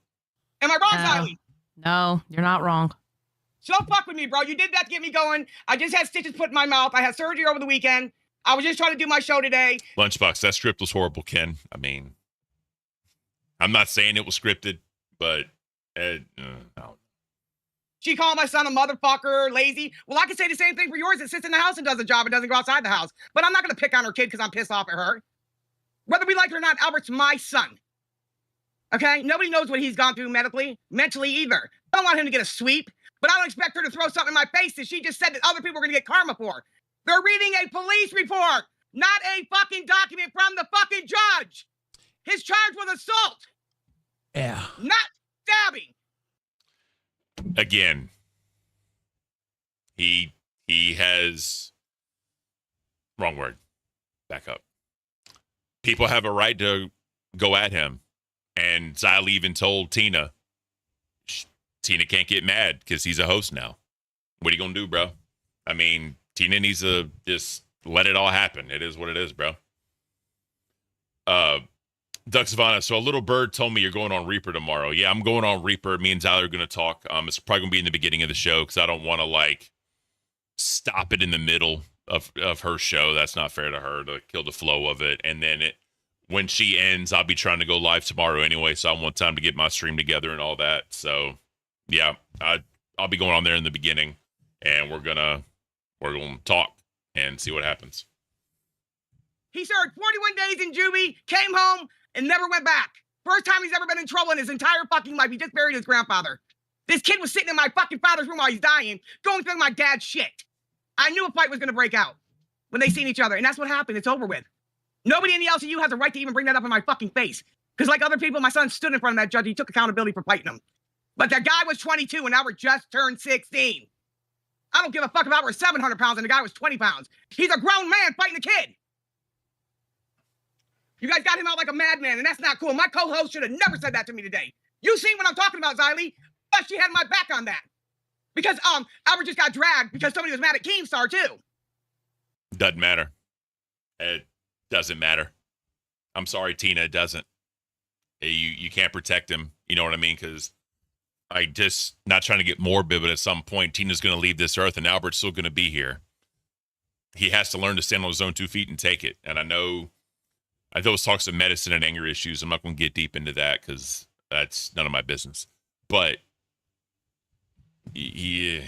Am I wrong, Xylee? No, you're not wrong. So fuck with me, bro. You did that to get me going. I just had stitches put in my mouth. I had surgery over the weekend. I was just trying to do my show today. Lunchbox, that script was horrible, Ken. I mean, I'm not saying it was scripted, but no. She called my son a motherfucker, lazy. Well, I can say the same thing for yours that sits in the house and does a job and doesn't go outside the house. But I'm not going to pick on her kid because I'm pissed off at her. Whether we like it or not, Albert's my son. Okay? Nobody knows what he's gone through medically, mentally either. I don't want him to get a sweep, but I don't expect her to throw something in my face that she just said that other people are going to get karma for. They're reading a police report, not a fucking document from the fucking judge. His charge was assault. Yeah. Not stabbing. Again, he has, wrong word, back up. People have a right to go at him. And Xylee even told Tina, Tina can't get mad because he's a host now. What are you going to do, bro? I mean, Tina needs to just let it all happen. It is what it is, bro. Duck Savannah, so a little bird told me you're going on Reaper tomorrow. Yeah, I'm going on Reaper. Me and Xylee are going to talk. It's probably going to be in the beginning of the show because I don't want to, stop it in the middle of her show. That's not fair to her to kill the flow of it. And then when she ends, I'll be trying to go live tomorrow anyway, so I want time to get my stream together and all that. So, yeah, I'll be going on there in the beginning, and we're gonna talk and see what happens. He served 41 days in juvie, came home, and never went back. First time he's ever been in trouble in his entire fucking life. He just buried his grandfather. This kid was sitting in my fucking father's room while he's dying, going through my dad's shit. I knew a fight was going to break out when they seen each other, and that's what happened. It's over with. Nobody in the LCU has a right to even bring that up in my fucking face. Because like other people, my son stood in front of that judge. He took accountability for fighting him. But that guy was 22, and Albert just turned 16. I don't give a fuck if Albert was 700 pounds and the guy was 20 pounds. He's a grown man fighting a kid. You guys got him out like a madman, and that's not cool. My co-host should have never said that to me today. You seen what I'm talking about, Xylee? But she had my back on that. Because Albert just got dragged because somebody was mad at Keemstar too. Doesn't matter. It doesn't matter. I'm sorry, Tina, it doesn't. You can't protect him. You know what I mean? Because I just, not trying to get morbid, but at some point, Tina's going to leave this earth and Albert's still going to be here. He has to learn to stand on his own 2 feet and take it. And I know those talks of medicine and anger issues, I'm not going to get deep into that because that's none of my business. But you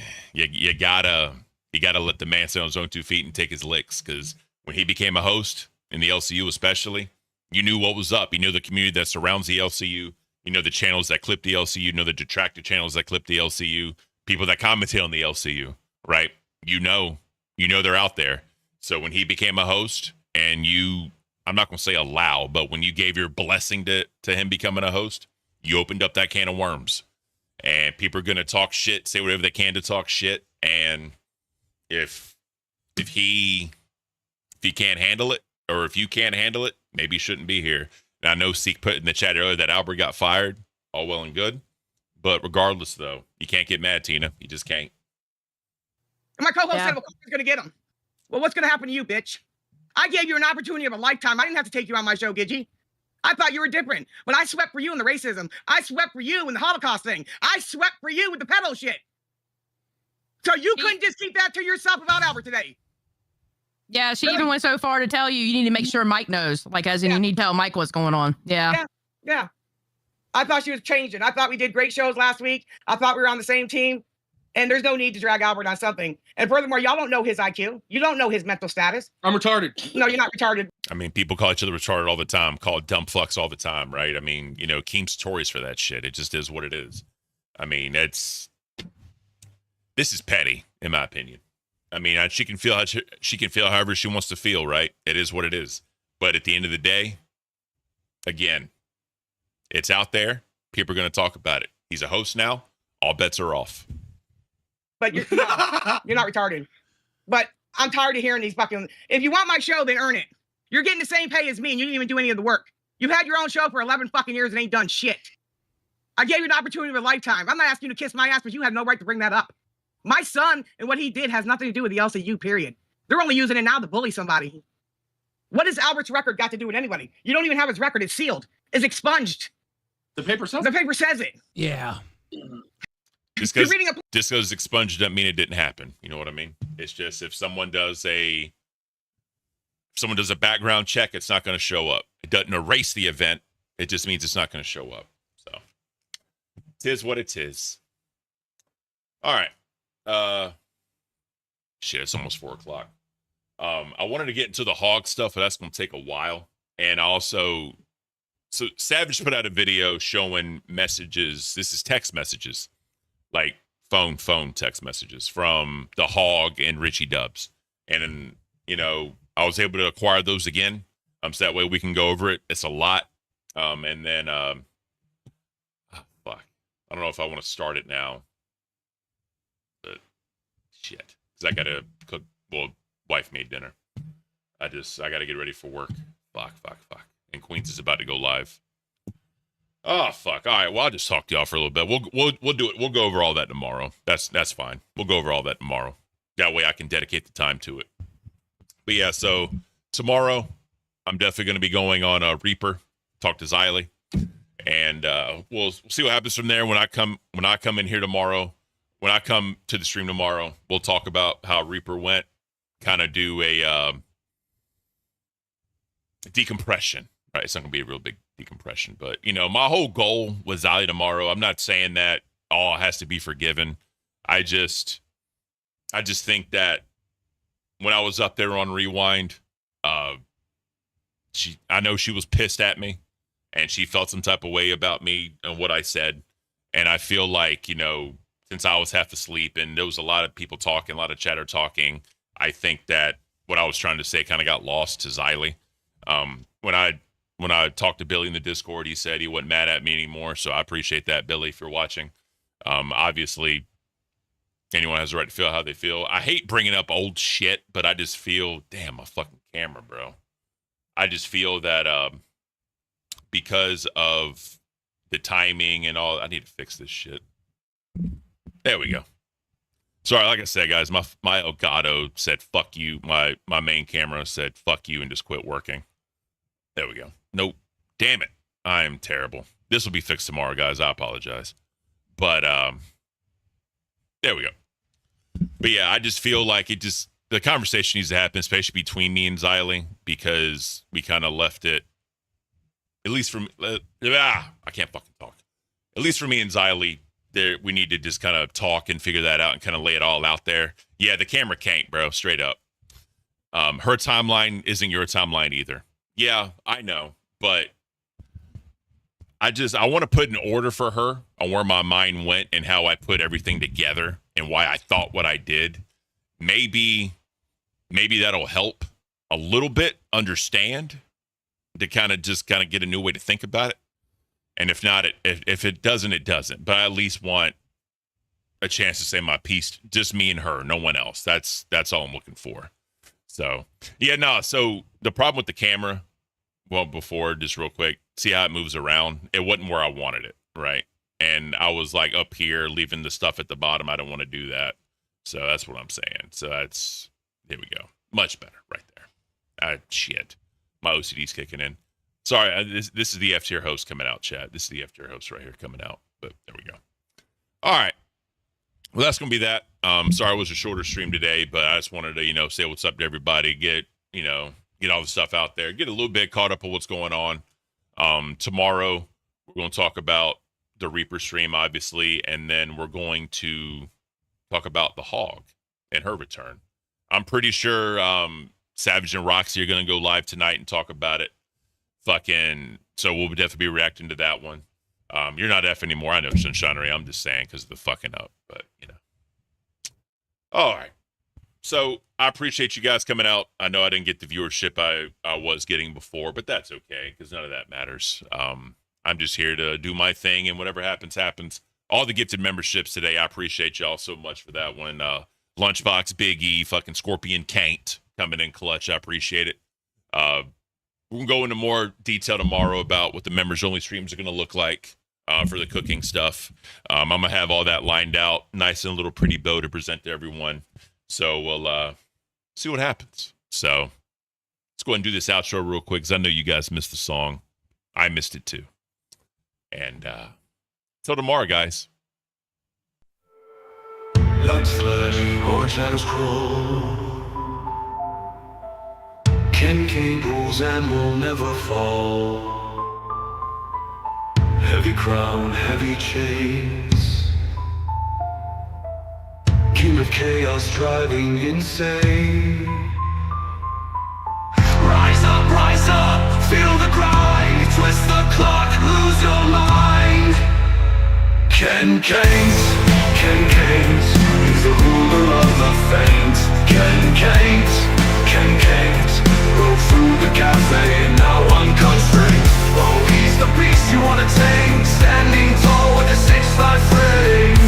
gotta let the man stand on his own 2 feet and take his licks, because when he became a host in the LCU especially, you knew what was up. You knew the community that surrounds the LCU. You know the channels that clip the LCU. You know the detracted channels that clip the LCU. People that commentate on the LCU, right? You know they're out there. So when he became a host and I'm not going to say allow, but when you gave your blessing to him becoming a host, you opened up that can of worms. And people are going to talk shit, say whatever they can to talk shit. And if he can't handle it, or if you can't handle it, maybe you shouldn't be here. And I know Seek put in the chat earlier that Albert got fired. All well and good. But regardless, though, you can't get mad, Tina. You just can't. And my co-host said, well, who's going to get him? Well, what's going to happen to you, bitch? I gave you an opportunity of a lifetime. I didn't have to take you on my show, Gidgy. I thought you were different. But I swept for you in the racism. I swept for you in the Holocaust thing. I swept for you with the pedo shit. So you couldn't just keep that to yourself about Albert today. Yeah, she even went so far to tell you need to make sure Mike knows. Like, as in you need to tell Mike what's going on. Yeah. Yeah. I thought she was changing. I thought we did great shows last week. I thought we were on the same team. And there's no need to drag Albert on something. And furthermore, y'all don't know his IQ. You don't know his mental status. I'm retarded. No, you're not retarded. I mean, people call each other retarded all the time, call it dumb fucks all the time, right? I mean, you know, Caint's notorious for that shit. It just is what it is. I mean, this is petty, in my opinion. I mean, she can feel however she wants to feel, right? It is what it is. But at the end of the day, again, it's out there. People are going to talk about it. He's a host now. All bets are off. But you're not retarded. But I'm tired of hearing these fucking. If you want my show, then earn it. You're getting the same pay as me, and you didn't even do any of the work. You've had your own show for 11 fucking years and ain't done shit. I gave you an opportunity of a lifetime. I'm not asking you to kiss my ass, but you have no right to bring that up. My son and what he did has nothing to do with the LCU, period. They're only using it now to bully somebody. What has Albert's record got to do with anybody? You don't even have his record. It's sealed. It's expunged. The paper says The paper says it. Yeah. Just because it's expunged doesn't mean it didn't happen. You know what I mean? It's just if someone does a background check, it's not going to show up. It doesn't erase the event. It just means it's not going to show up. So it is what it is. All right. Shit, it's almost 4:00. I wanted to get into the hog stuff, but that's going to take a while. And also, so Savage put out a video showing messages. This is text messages. Like phone text messages from the Hog and Richie Dubs. And, you know, I was able to acquire those again. So that way we can go over it. It's a lot. And then, fuck. I don't know if I want to start it now. But shit. Because I got to cook, wife made dinner. I got to get ready for work. Fuck. And Queens is about to go live. Oh, fuck. All right. Well, I'll just talk to y'all for a little bit. We'll do it. We'll go over all that tomorrow. That's fine. We'll go over all that tomorrow. That way I can dedicate the time to it. But yeah, so tomorrow I'm definitely going to be going on Reaper, talk to Xylee, and we'll see what happens from there. When I come in here tomorrow, when I come to the stream tomorrow, we'll talk about how Reaper went, kind of do a decompression. Right, it's not going to be a real big decompression, but you know, my whole goal with Xylee tomorrow, I'm not saying that all has to be forgiven. I just think that when I was up there on Rewind, I know she was pissed at me and she felt some type of way about me and what I said. And I feel like, you know, since I was half asleep and there was a lot of people talking, a lot of chatter talking, I think that what I was trying to say kind of got lost to Xylee. When I talked to Billy in the Discord, he said he wasn't mad at me anymore. So I appreciate that, Billy, if you're watching. Obviously, anyone has the right to feel how they feel. I hate bringing up old shit, but I just feel, damn, my fucking camera, bro. I just feel that because of the timing and all, I need to fix this shit. There we go. Sorry, like I said, guys, my Elgato said, fuck you. My main camera said, fuck you, and just quit working. There we go. Nope. Damn it. I am terrible. This will be fixed tomorrow, guys. I apologize. But there we go. But yeah, I just feel like the conversation needs to happen, especially between me and Xylee, because we kind of left it, at least from, I can't fucking talk. At least for me and Xylee, we need to just kind of talk and figure that out and kind of lay it all out there. Yeah, the camera can't, bro, straight up. Her timeline isn't your timeline either. Yeah, I know, but I want to put an order for her on where my mind went and how I put everything together and why I thought what I did. Maybe that'll help a little bit understand, to kind of get a new way to think about it. And if not, if it doesn't, it doesn't. But I at least want a chance to say my piece, just me and her, no one else. That's all I'm looking for. So, yeah, no. So the problem with the camera, well, before, just real quick, see how it moves around. It wasn't where I wanted it, right? And I was like up here, leaving the stuff at the bottom. I don't want to do that. So that's what I'm saying. So here we go. Much better right there. Shit. My OCD's kicking in. Sorry, this is the F tier host coming out, chat. This is the F tier host right here coming out. But there we go. All right. Well, that's gonna be that. Sorry it was a shorter stream today, but I just wanted to, say what's up to everybody, get all the stuff out there, get a little bit caught up on what's going on. Tomorrow we're gonna talk about the Reaper stream, obviously, and then we're going to talk about the Hog and her return. I'm pretty sure Savage and Roxy are gonna go live tonight and talk about it. So we'll definitely be reacting to that one. You're not F anymore. I know, Sunshinery. I'm just saying because of the fucking up, but All right. So I appreciate you guys coming out. I know I didn't get the viewership I was getting before, but that's okay because none of that matters. I'm just here to do my thing, and whatever happens, happens. All the gifted memberships today, I appreciate y'all so much for that one. Lunchbox, Big E, fucking Scorpion, Caint coming in clutch. I appreciate it. We're going to go into more detail tomorrow about what the members-only streams are going to look like for the cooking stuff. I'm going to have all that lined out, nice and little pretty bow to present to everyone. So we'll see what happens. So let's go ahead and do this outro real quick because I know you guys missed the song. I missed it too. And till tomorrow, guys. Like flesh or shadows crawl, Caint rules and will never fall. Heavy crown, heavy chains, king of chaos driving insane. Rise up, feel the grind, twist the clock, lose your mind. Caint, he's the ruler of the faint. Caint, broke through the cafe and now unconstrained. Oh, he's the beast you wanna tame, standing tall with a 6'5" frame.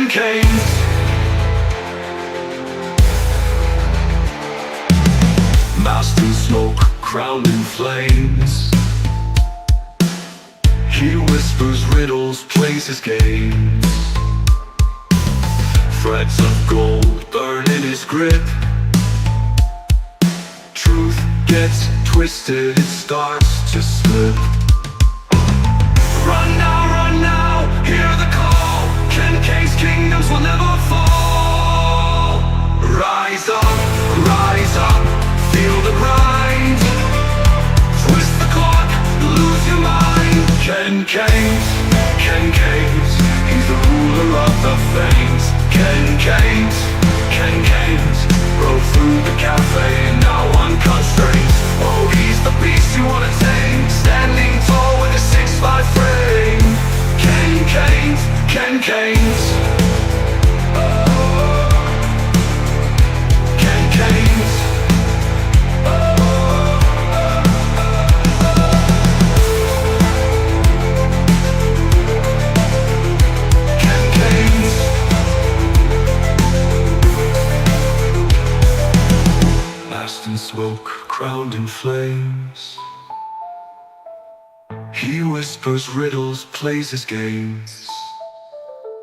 Caint. Masked in smoke, crowned in flames, he whispers riddles, plays his games. Threads of gold burn in his grip. Truth gets twisted, it starts to slip. Run now, hear the call. Caint's kingdoms will never fall. Rise up, feel the grind. Twist the clock, lose your mind. Caint, he's the ruler of the faint. Caint, broke through the cafe and now unconstrained. Oh, he's the beast you wanna tame, standing tall with a 6'5" frame. Caint. Caint. Masked in smoke, crowned in flames, he whispers riddles, plays his games.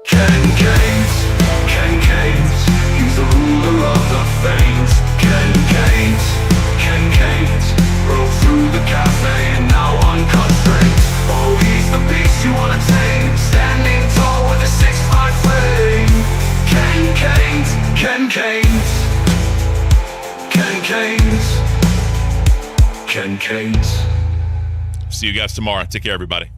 Caint, he's the ruler of the faint. Caint, broke through the cafe and now unconstrained. Oh, he's the beast you wanna tame, standing tall with a 6'5" frame. Caint. See you guys tomorrow. Take care, everybody.